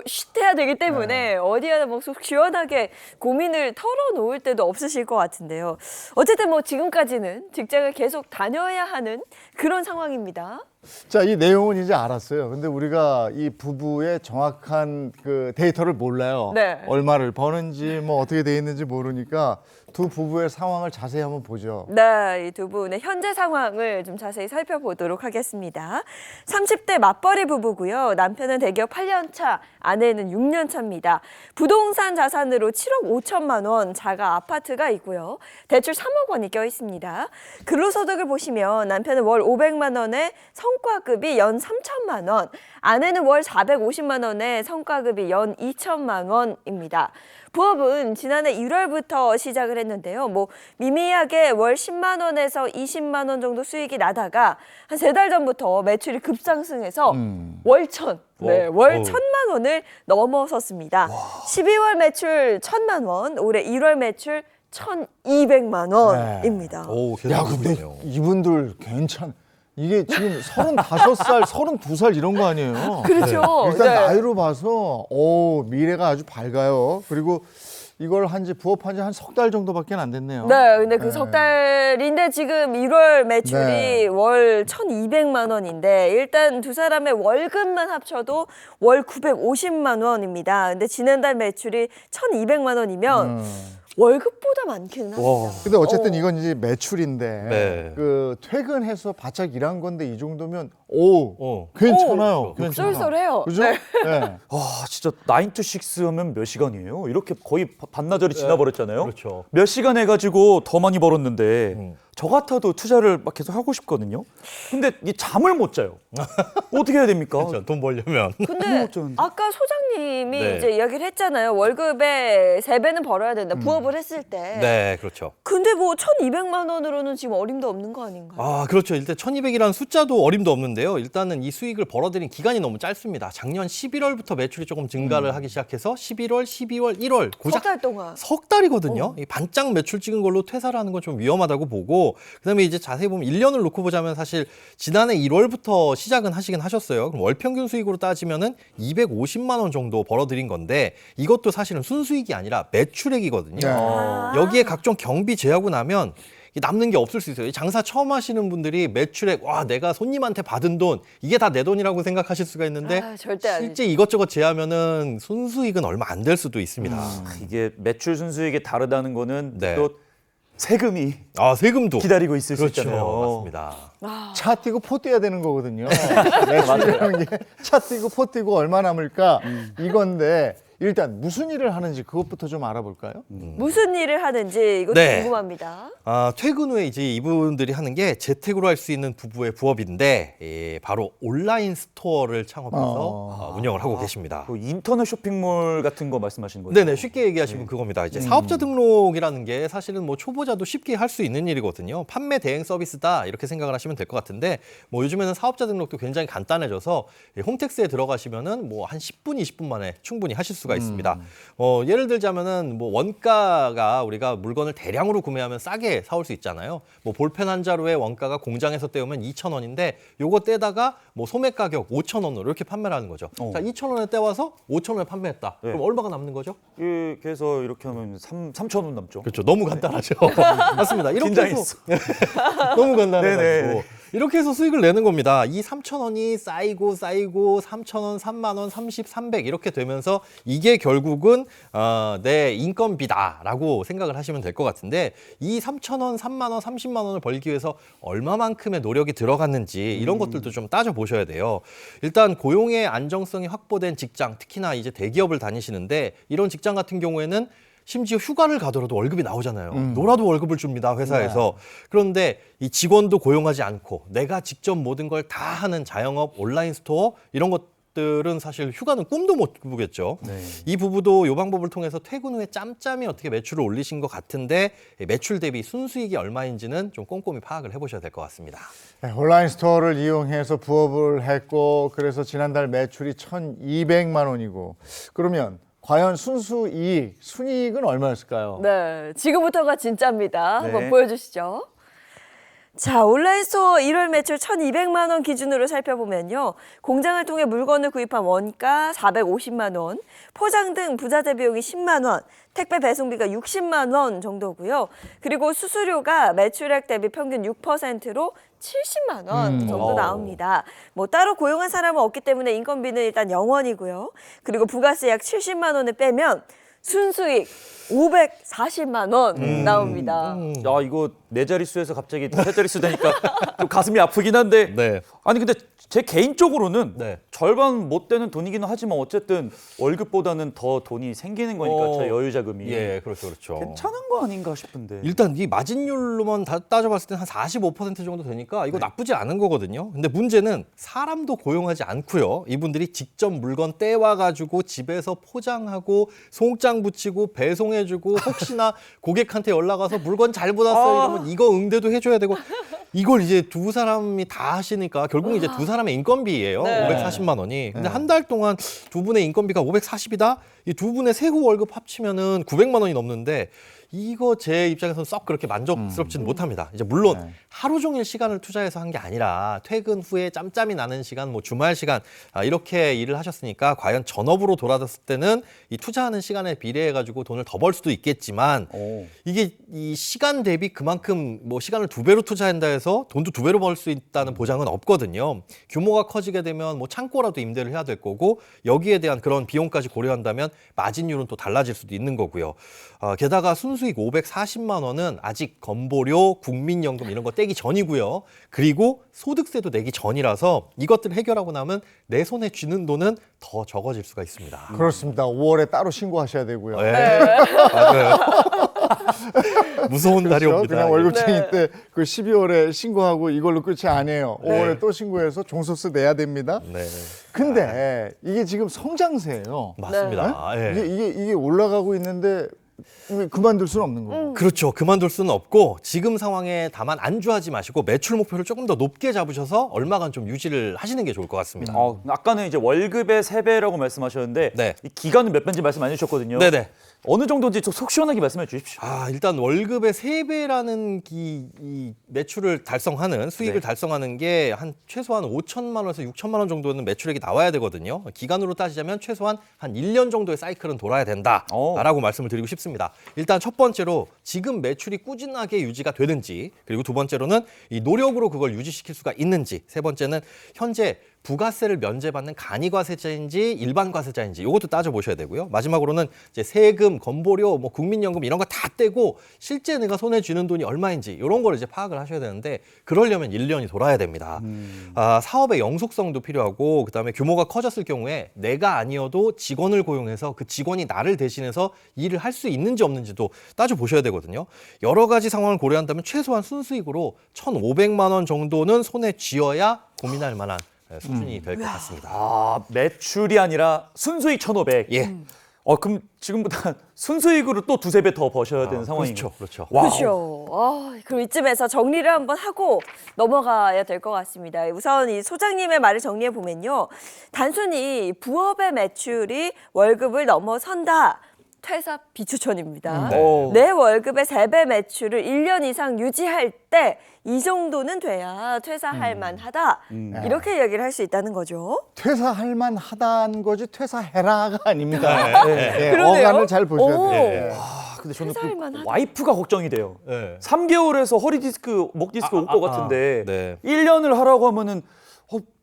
쉿해야 되기 때문에 어디에나 뭐 속 시원하게 고민을 털어놓을 때도 없으실 것 같은데요. 어쨌든 뭐 지금까지는 직장을 계속 다녀야 하는 그런 상황입니다. 자, 이 내용은 이제 알았어요. 근데 우리가 이 부부의 정확한 그 데이터를 몰라요. 네. 얼마를 버는지 뭐 어떻게 돼 있는지 모르니까 두 부부의 상황을 자세히 한번 보죠. 네, 이 두 분의 현재 상황을 좀 자세히 살펴보도록 하겠습니다. 30대 맞벌이 부부고요. 남편은 대기업 8년 차, 아내는 6년 차입니다. 부동산 자산으로 7억 5천만 원, 자가 아파트가 있고요. 대출 3억 원이 껴 있습니다. 근로소득을 보시면 남편은 월 500만 원에 성과급이 연 3천만 원, 아내는 월 450만 원에 성과급이 연 2천만 원입니다. 부업은 지난해 1월부터 시작을 했는데요. 뭐 미미하게 월 10만 원에서 20만 원 정도 수익이 나다가 한 3달 전부터 매출이 급상승해서 월 1,000, 월 1,000만 원을 넘어섰습니다. 12월 매출 1,000만 원, 올해 1월 매출 1,200만 원입니다. 오, 야, 계속 근데 그러네요. 이분들 이게 지금 35살, 32살 이런 거 아니에요? 그렇죠. 일단 네. 나이로 봐서 미래가 아주 밝아요. 그리고 이걸 부업한 지 한 석 달 정도밖에 안 됐네요. 네, 근데 그 네. 석 달인데 지금 1월 매출이 네. 월 1,200만 원인데 일단 두 사람의 월급만 합쳐도 월 950만 원입니다. 근데 지난달 매출이 1,200만 원이면 월급보다 많기는 합니다. 근데 어쨌든 이건 이제 매출인데 네. 그 퇴근해서 바짝 일한 건데 이 정도면 괜찮아요. 괜찮아. 쏠쏠해요. 그죠? 네. 네. 아, 진짜 9 to 6 하면 몇 시간이에요? 이렇게 거의 반나절이 지나버렸잖아요. 그렇죠. 몇 시간 해가지고 더 많이 벌었는데 저 같아도 투자를 막 계속 하고 싶거든요. 근데 이 잠을 못 자요. 어떻게 해야 됩니까? 그렇죠. 돈 벌려면. 근데 좀- 아까 소장님이 네. 이제 이야기를 했잖아요. 월급의 3배는 벌어야 된다. 부업을 했을 때. 네, 그렇죠. 근데 뭐 1,200만 원으로는 지금 어림도 없는 거 아닌가요? 아, 그렇죠. 일단 1200이라는 숫자도 어림도 없는데요. 일단은 이 수익을 벌어들인 기간이 너무 짧습니다. 작년 11월부터 매출이 조금 증가를 하기 시작해서 11월, 12월, 1월 석 달 동안. 석 달이거든요. 이 반짝 매출 찍은 걸로 퇴사를 하는 건 좀 위험하다고 보고, 그다음에 이제 자세히 보면 1년을 놓고 보자면 사실 지난해 1월부터 시작은 하시긴 하셨어요. 그럼 월 평균 수익으로 따지면은 250만 원 정도 벌어들인 건데 이것도 사실은 순수익이 아니라 매출액이거든요. 네. 여기에 각종 경비 제하고 나면 남는 게 없을 수 있어요. 이 장사 처음 하시는 분들이 매출액, 와, 내가 손님한테 받은 돈, 이게 다 내 돈이라고 생각하실 수가 있는데 아, 절대 아니죠. 실제 이것저것 제하면은 순수익은 얼마 안 될 수도 있습니다. 이게 매출 순수익이 다르다는 거는 네. 또 세금이 아, 세금도 기다리고 있을 수 그렇죠. 있잖아요. 맞습니다. 차 띄고 포 떼야 되는 거거든요. 매출이라는 게 차 띄고 포 띄고 얼마 남을까 이건데 일단 무슨 일을 하는지 그것부터 좀 알아볼까요? 무슨 일을 하는지 이것도 네. 궁금합니다. 아, 퇴근 후에 이제 이분들이 하는 게 재택으로 할 수 있는 부부의 부업인데 바로 온라인 스토어를 창업해서 운영을 하고 계십니다. 그 인터넷 쇼핑몰 같은 거 말씀하시는 거죠? 네네, 쉽게 얘기하시면 그겁니다. 이제 사업자 등록이라는 게 사실은 뭐 초보자도 쉽게 할 수 있는 일이거든요. 판매 대행 서비스다 이렇게 생각을 하시면 될 것 같은데, 뭐 요즘에는 사업자 등록도 굉장히 간단해져서 홈택스에 들어가시면은 뭐 한 10분, 20분 만에 충분히 하실 수가 있습니다. 예를 들자면은 뭐 원가가 우리가 물건을 대량으로 구매하면 싸게 사올 수 있잖아요. 뭐 볼펜 한 자루의 원가가 공장에서 떼우면 2,000원인데 요거 떼다가 뭐 소매 가격 5,000원으로 이렇게 판매를 하는 거죠. 자, 2,000원에 떼와서 5,000원에 판매했다. 그럼 얼마가 남는 거죠? 예, 그래서 이렇게 하면 3,000원 남죠. 그렇죠. 너무 간단하죠. 맞습니다. 이렇게 긴장했어. 해서 너무 간단해가지고 네네. 이렇게 해서 수익을 내는 겁니다. 이 3,000원이 쌓이고 3,000원, 3만 원, 30, 300 이렇게 되면서 이게 결국은 내 인건비다라고 생각을 하시면 될 것 같은데, 이 3,000원, 3만 원, 30만 원을 벌기 위해서 얼마만큼의 노력이 들어갔는지 이런 것들도 좀 따져보셔야 돼요. 일단 고용의 안정성이 확보된 직장, 특히나 이제 대기업을 다니시는데 이런 직장 같은 경우에는 심지어 휴가를 가더라도 월급이 나오잖아요. 놀아도 월급을 줍니다, 회사에서. 그런데 이 직원도 고용하지 않고 내가 직접 모든 걸 다 하는 자영업, 온라인 스토어 이런 것들은 사실 휴가는 꿈도 못 꾸겠죠. 이 부부도 이 방법을 통해서 퇴근 후에 짬짬이 어떻게 매출을 올리신 것 같은데 매출 대비 순수익이 얼마인지는 좀 꼼꼼히 파악을 해보셔야 될 것 같습니다. 네, 온라인 스토어를 이용해서 부업을 했고 그래서 지난달 매출이 1,200만 원이고 그러면 과연 순이익은 얼마였을까요? 네, 지금부터가 진짜입니다. 한번 네. 보여주시죠. 자, 온라인 스토어 1월 매출 1,200만 원 기준으로 살펴보면요. 공장을 통해 물건을 구입한 원가 450만 원, 포장 등 부자재 비용이 10만 원, 택배 배송비가 60만 원 정도고요. 그리고 수수료가 매출액 대비 평균 6%로 70만 원 정도 나옵니다. 뭐 따로 고용한 사람은 없기 때문에 인건비는 일단 0원이고요. 그리고 부가세 약 70만 원을 빼면 순수익 540만 원 나옵니다. 야, 이거 네 자릿수에서 갑자기 세 자릿수 되니까 좀 가슴이 아프긴 한데. 네. 아니 근데 제 개인적으로는 네. 절반 못 되는 돈이기는 하지만 어쨌든 월급보다는 더 돈이 생기는 거니까 제 여유 자금이 예, 그렇죠, 그렇죠. 괜찮은 거 아닌가 싶은데. 일단 이 마진율로만 따져봤을 때 한 45% 정도 되니까 이거 나쁘지 않은 거거든요. 근데 문제는 사람도 고용하지 않고요. 이분들이 직접 물건 떼와가지고 집에서 포장하고 송장 붙이고 배송해주고 혹시나 고객한테 연락 와서 물건 잘못 왔어요 이러면 이거 응대도 해줘야 되고 이걸 이제 두 사람이 다 하시니까 결국은 이제 두 사람의 인건비예요. 네. 540만 원이. 근데 한 달 동안 두 분의 인건비가 540이다? 이 두 분의 세후 월급 합치면은 900만 원이 넘는데 이거 제 입장에서는 썩 그렇게 만족스럽지는 못합니다. 이제 물론 네. 하루 종일 시간을 투자해서 한 게 아니라 퇴근 후에 짬짬이 나는 시간, 뭐 주말 시간 이렇게 일을 하셨으니까 과연 전업으로 돌아섰을 때는 이 투자하는 시간에 비례해 가지고 돈을 더 벌 수도 있겠지만 이게 이 시간 대비 그만큼 뭐 시간을 2배로 투자한다 해서 돈도 2배로 벌 수 있다는 보장은 없거든요. 규모가 커지게 되면 뭐 창고라도 임대를 해야 될 거고 여기에 대한 그런 비용까지 고려한다면 마진율은 또 달라질 수도 있는 거고요. 게다가 순수익 540만 원은 아직 건보료, 국민연금 이런 거 떼기 전이고요. 그리고 소득세도 내기 전이라서 이것들을 해결하고 나면 내 손에 쥐는 돈은 더 적어질 수가 있습니다. 그렇습니다. 5월에 따로 신고하셔야 되고요. 네. 맞아요. 무서운 날이 그렇죠? 옵니다. 그냥 월급쟁이 네. 때 그 12월에 신고하고 이걸로 끝이 아니에요. 네. 5월에 또 신고해서 종소세 내야 됩니다. 네. 근데 이게 지금 성장세예요. 맞습니다. 예. 이게 올라가고 있는데 그만둘 수는 없는 거고. 그렇죠. 그만둘 수는 없고 지금 상황에 다만 안주하지 마시고 매출 목표를 조금 더 높게 잡으셔서 얼마간 좀 유지를 하시는 게 좋을 것 같습니다. 아까는 이제 월급의 3배라고 말씀하셨는데 네. 이 기간은 몇 배인지 말씀 안 해주셨거든요. 네네. 어느 정도인지 좀 속 시원하게 말씀해 주십시오. 일단 월급의 3배라는 이 매출을 달성하는 수익을 네. 달성하는 게 한 최소한 5천만 원에서 6천만 원 정도는 매출액이 나와야 되거든요. 기간으로 따지자면 최소한 한 1년 정도의 사이클은 돌아야 된다라고 말씀을 드리고 싶습니다. 일단 첫 번째로 지금 매출이 꾸준하게 유지가 되는지, 그리고 두 번째로는 이 노력으로 그걸 유지시킬 수가 있는지, 세 번째는 현재 부가세를 면제받는 간이과세자인지 일반 과세자인지 이것도 따져보셔야 되고요. 마지막으로는 이제 세금, 건보료, 뭐 국민연금 이런 거 다 떼고 실제 내가 손에 쥐는 돈이 얼마인지 이런 걸 이제 파악을 하셔야 되는데 그러려면 1년이 돌아야 됩니다. 사업의 영속성도 필요하고 그다음에 규모가 커졌을 경우에 내가 아니어도 직원을 고용해서 그 직원이 나를 대신해서 일을 할 수 있는지 없는지도 따져보셔야 되거든요. 여러 가지 상황을 고려한다면 최소한 순수익으로 1,500만 원 정도는 손에 쥐어야 고민할 만한 수준이 될 것 같습니다. 매출이 아니라 순수익 1,500. 예. 그럼 지금보다 순수익으로 또 2~3배 더 버셔야 되는 상황인 거죠. 그렇죠. 와우. 그렇죠. 그럼 이쯤에서 정리를 한번 하고 넘어가야 될 것 같습니다. 우선 이 소장님의 말을 정리해 보면요. 단순히 부업의 매출이 월급을 넘어선다. 퇴사 비추천입니다. 내 월급의 3배 매출을 1년 이상 유지할 때 이 정도는 돼야 퇴사할 만하다. 이렇게 이야기를 할 수 있다는 거죠. 퇴사할 만하다는 거지 퇴사해라가 아닙니다. 예, 그러네요. 어간을 잘 보셔야 오. 돼요. 근데 저는 퇴사할 만하다. 와이프가 걱정이 돼요. 네. 3개월에서 허리 디스크, 목 디스크 올 것 같은데 네. 1년을 하라고 하면은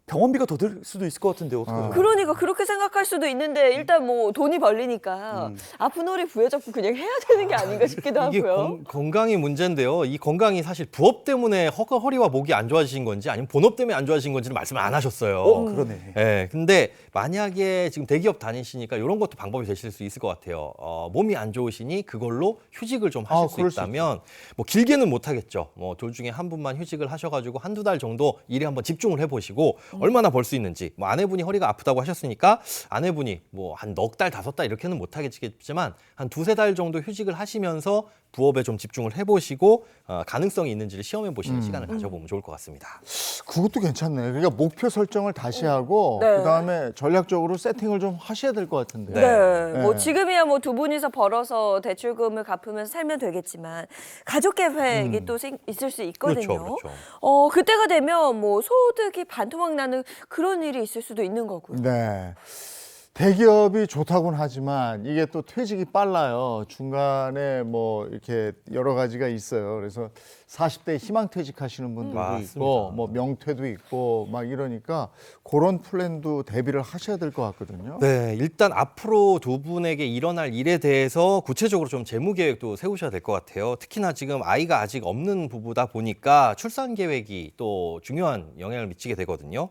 병원비가 더 들 수도 있을 것 같은데 어떡하죠? 그러니까 그렇게 생각할 수도 있는데 일단 뭐 돈이 벌리니까 아픈 허리 부여잡고 그냥 해야 되는 게 아닌가 싶기도 이게 하고요. 건강이 문제인데요. 이 건강이 사실 부업 때문에 허리와 목이 안 좋아지신 건지 아니면 본업 때문에 안 좋아지신 건지는 말씀을 안 하셨어요. 그러네. 예, 근데 만약에 지금 대기업 다니시니까 이런 것도 방법이 되실 수 있을 것 같아요. 몸이 안 좋으시니 그걸로 휴직을 좀 하실 수 그럴 수 있다면 뭐 길게는 못 하겠죠. 뭐 둘 중에 한 분만 휴직을 하셔가지고 1~2달 정도 일에 한번 집중을 해보시고 얼마나 벌 수 있는지. 뭐 아내분이 허리가 아프다고 하셨으니까 아내분이 뭐 한 넉 달, 5달 이렇게는 못 하겠지만 한 2~3달 정도 휴직을 하시면서 부업에 좀 집중을 해보시고 가능성이 있는지를 시험해 보시는 시간을 가져보면 좋을 것 같습니다. 그것도 괜찮네. 그러니까 목표 설정을 다시 하고 네. 그다음에 전략적으로 세팅을 좀 하셔야 될 것 같은데. 네. 뭐 네. 지금이야 뭐 두 분이서 벌어서 대출금을 갚으면서 살면 되겠지만 가족 계획이 또 있을 수 있거든요. 그렇죠. 그때가 되면 뭐 소득이 반토막 나는 그런 일이 있을 수도 있는 거고요. 네. 대기업이 좋다고는 하지만 이게 또 퇴직이 빨라요. 중간에 뭐 이렇게 여러 가지가 있어요. 그래서 40대 희망퇴직하시는 분들도 맞습니다. 있고 뭐 명퇴도 있고 막 이러니까 그런 플랜도 대비를 하셔야 될 것 같거든요. 네, 일단 앞으로 두 분에게 일어날 일에 대해서 구체적으로 좀 재무 계획도 세우셔야 될 것 같아요. 특히나 지금 아이가 아직 없는 부부다 보니까 출산 계획이 또 중요한 영향을 미치게 되거든요.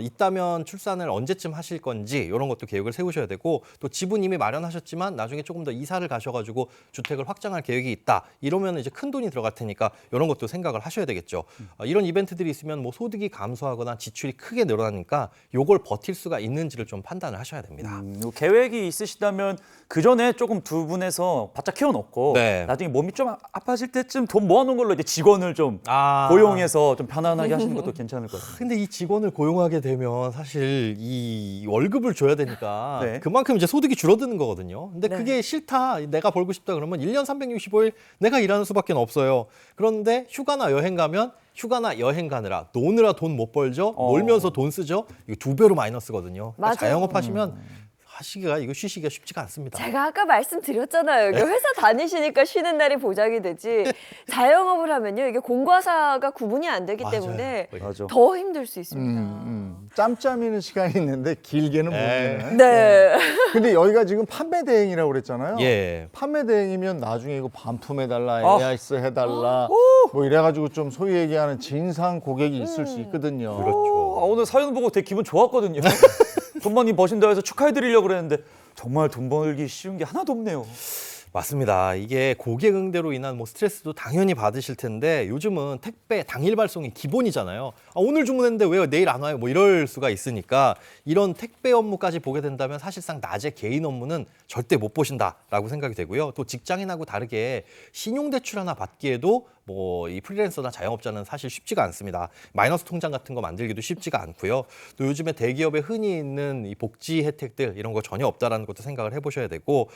있다면 출산을 언제쯤 하실 건지 이런 것도 계획을 세우셔야 되고 또 집은 이미 마련하셨지만 나중에 조금 더 이사를 가셔가지고 주택을 확장할 계획이 있다. 이러면 이제 큰 돈이 들어갈 테니까 이런 것도 생각을 하셔야 되겠죠. 이런 이벤트들이 있으면 뭐 소득이 감소하거나 지출이 크게 늘어나니까 요걸 버틸 수가 있는지를 좀 판단을 하셔야 됩니다. 요 계획이 있으시다면 그 전에 조금 두 분에서 바짝 키워놓고 네. 나중에 몸이 좀 아파질 때쯤 돈 모아놓은 걸로 이제 직원을 좀 아. 고용해서 좀 편안하게 하시는 것도 괜찮을 것 같습니다. 근데 이 직원을 고용하게 되면 사실 이 월급을 줘야 되니까 네. 그만큼 이제 소득이 줄어드는 거거든요. 근데 네. 그게 싫다, 내가 벌고 싶다 그러면 1년 365일 내가 일하는 수밖에 없어요. 그런데 휴가나 여행 가면 휴가나 여행 가느라 노느라 돈 못 벌죠. 놀면서 돈 쓰죠. 이거 2배로 마이너스거든요. 그러니까 맞아요. 자영업 하시면 하시기가 이거 쉬시기가 쉽지가 않습니다. 제가 아까 말씀드렸잖아요. 이게 회사 다니시니까 쉬는 날이 보장이 되지. 자영업을 하면요. 이게 공과사가 구분이 안 되기 맞아요. 때문에 맞아. 더 힘들 수 있습니다. 짬짬이는 시간이 있는데 길게는 못 네. 있네. 네. 근데 여기가 지금 판매 대행이라고 그랬잖아요. 예. 판매 대행이면 나중에 이거 반품해달라, 아. AIS 해달라, 뭐 이래가지고 좀 소위 얘기하는 진상 고객이 있을 수 있거든요. 그렇죠. 오늘 사연 보고 되게 기분 좋았거든요. 돈 많이 버신다 해서 축하해드리려고 그랬는데 정말 돈 벌기 쉬운 게 하나도 없네요. 맞습니다. 이게 고객 응대로 인한 뭐 스트레스도 당연히 받으실 텐데 요즘은 택배 당일 발송이 기본이잖아요. 아, 오늘 주문했는데 왜 내일 안 와요? 뭐 이럴 수가 있으니까 이런 택배 업무까지 보게 된다면 사실상 낮에 개인 업무는 절대 못 보신다라고 생각이 되고요. 또 직장인하고 다르게 신용대출 하나 받기에도 뭐 이 프리랜서나 자영업자는 사실 쉽지가 않습니다. 마이너스 통장 같은 거 만들기도 쉽지가 않고요. 또 요즘에 대기업에 흔히 있는 이 복지 혜택들 이런 거 전혀 없다라는 것도 생각을 해보셔야 되고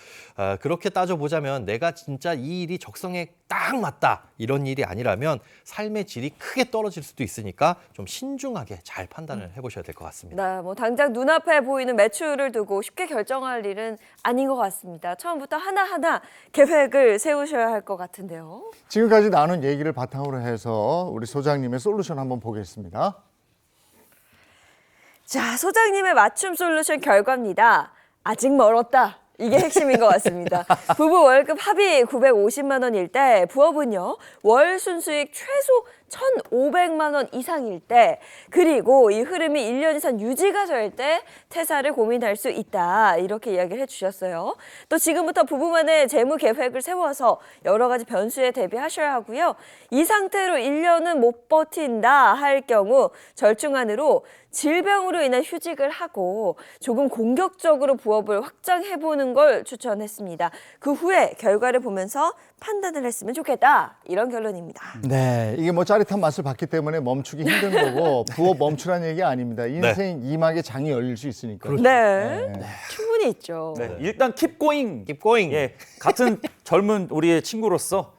그렇게 따져보자면 내가 진짜 이 일이 적성에 딱 맞다 이런 일이 아니라면 삶의 질이 크게 떨어질 수도 있으니까 좀 신중하게 잘 판단을 해보셔야 될 것 같습니다. 네, 뭐 당장 눈앞에 보이는 매출을 두고 쉽게 결정할 일은 아닌 것 같습니다. 처음부터 하나하나 계획을 세우셔야 할 것 같은데요. 지금까지 나눈 얘기를 바탕으로 해서 우리 소장님의 솔루션 한번 보겠습니다. 자, 소장님의 맞춤 솔루션 결과입니다. 아직 멀었다. 이게 핵심인 것 같습니다. 부부 월급 합의 950만 원일 때 부업은요. 월 순수익 최소 1,500만 원 이상일 때 그리고 이 흐름이 1년 이상 유지가 될 때 퇴사를 고민할 수 있다. 이렇게 이야기를 해주셨어요. 또 지금부터 부부만의 재무 계획을 세워서 여러 가지 변수에 대비하셔야 하고요. 이 상태로 1년은 못 버틴다 할 경우 절충안으로 질병으로 인한 휴직을 하고 조금 공격적으로 부업을 확장해보는 걸 추천했습니다. 그 후에 결과를 보면서 판단을 했으면 좋겠다. 이런 결론입니다. 네, 이게 뭐 짜릿한 맛을 봤기 때문에 멈추기 힘든 거고 부업 멈추라는 얘기 아닙니다. 인생 이막에 장이 열릴 수 있으니까. 네, 충분히 있죠. 네, 일단 keep going. Keep going. 예, 같은 젊은 우리의 친구로서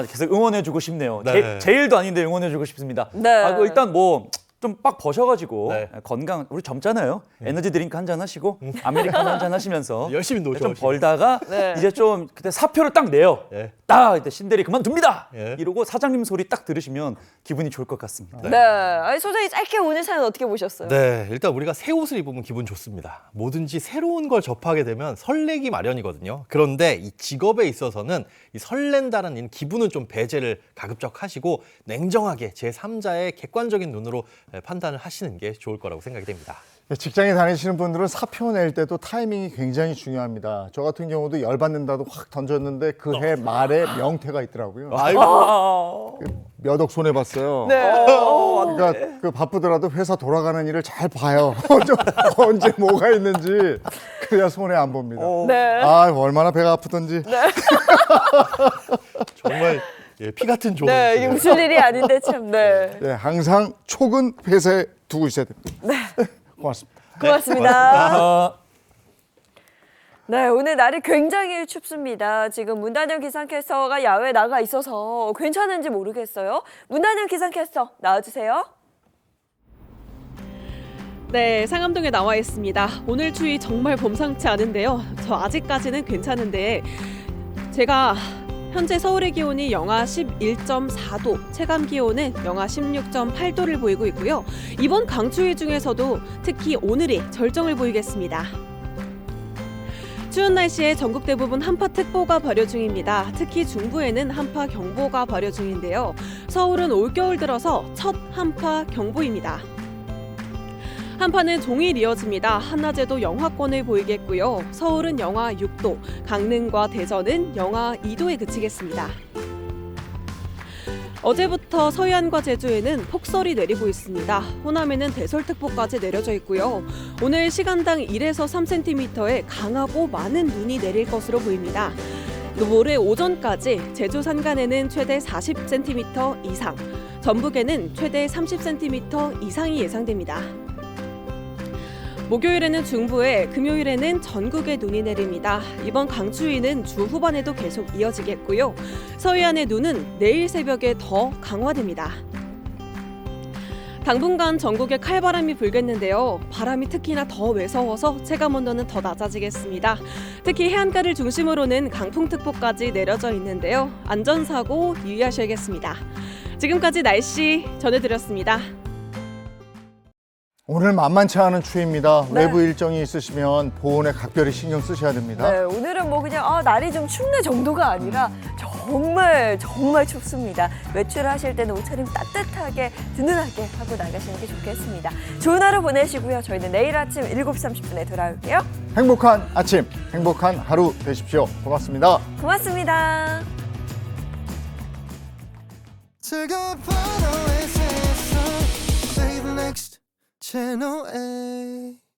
계속 응원해주고 싶네요. 네. 제 일도 아닌데 응원해주고 싶습니다. 네. 일단 뭐 좀 빡 버셔가지고 네. 건강 우리 젊잖아요. 에너지 드링크 한 잔 하시고 아메리카노 한 잔 하시면서 열심히 노죠. 좀 벌다가 네. 이제 좀 그때 사표를 딱 내요. 예. 딱 이때 신대리 그만둡니다. 예. 이러고 사장님 소리 딱 들으시면 기분이 좋을 것 같습니다. 네. 아니, 소장님 짧게 오늘 사연 어떻게 보셨어요? 네, 일단 우리가 새 옷을 입으면 기분 좋습니다. 뭐든지 새로운 걸 접하게 되면 설레기 마련이거든요. 그런데 이 직업에 있어서는 이 설렌다는 이 기분은 좀 배제를 가급적 하시고 냉정하게 제3자의 객관적인 눈으로 판단을 하시는 게 좋을 거라고 생각이 됩니다. 직장에 다니시는 분들은 사표 낼 때도 타이밍이 굉장히 중요합니다. 저 같은 경우도 열받는다도 확 던졌는데 그 해 말에 명태가 있더라고요. 아이고. 몇 억 손해봤어요. 네. 그러니까 그 바쁘더라도 회사 돌아가는 일을 잘 봐요. 언제 뭐가 있는지 그래야 손해 안 봅니다. 네. 아, 얼마나 배가 아프던지. 정말 피 같은 조언. 네, 이게 웃을 일이 아닌데 참. 네. 네, 항상 촉은 회사에 두고 있어야 됩니다. 네. 고맙습니다. 고맙습니다. 네, 오늘 날이 굉장히 춥습니다. 지금 문단영 기상캐스터가 야외에 나가 있어서 괜찮은지 모르겠어요. 문단영 기상캐스터 나와주세요. 네, 상암동에 나와 있습니다. 오늘 추위 정말 범상치 않은데요. 저 아직까지는 괜찮은데 제가 현재 서울의 기온이 영하 11.4도, 체감 기온은 영하 16.8도를 보이고 있고요. 이번 강추위 중에서도 특히 오늘이 절정을 보이겠습니다. 추운 날씨에 전국 대부분 한파특보가 발효 중입니다. 특히 중부에는 한파경보가 발효 중인데요. 서울은 올겨울 들어서 첫 한파경보입니다. 한파는 종일 이어집니다. 한낮에도 영하권을 보이겠고요. 서울은 영하 6도, 강릉과 대전은 영하 2도에 그치겠습니다. 어제부터 서해안과 제주에는 폭설이 내리고 있습니다. 호남에는 대설특보까지 내려져 있고요. 오늘 시간당 1에서 3cm의 강하고 많은 눈이 내릴 것으로 보입니다. 모레 오전까지 제주 산간에는 최대 40cm 이상, 전북에는 최대 30cm 이상이 예상됩니다. 목요일에는 중부에, 금요일에는 전국에 눈이 내립니다. 이번 강추위는 주 후반에도 계속 이어지겠고요. 서해안의 눈은 내일 새벽에 더 강화됩니다. 당분간 전국에 칼바람이 불겠는데요. 바람이 특히나 더 외서워서 체감온도는 더 낮아지겠습니다. 특히 해안가를 중심으로는 강풍특보까지 내려져 있는데요. 안전사고 유의하셔야겠습니다. 지금까지 날씨 전해드렸습니다. 오늘 만만치 않은 추위입니다. 네. 외부 일정이 있으시면 보온에 각별히 신경 쓰셔야 됩니다. 네, 오늘은 뭐 그냥 날이 좀 춥네 정도가 아니라 정말 춥습니다. 외출하실 때는 옷차림 따뜻하게 든든하게 하고 나가시는 게 좋겠습니다. 좋은 하루 보내시고요. 저희는 내일 아침 7시 30분에 돌아올게요. 행복한 아침, 행복한 하루 되십시오. 고맙습니다. 고맙습니다. Channel A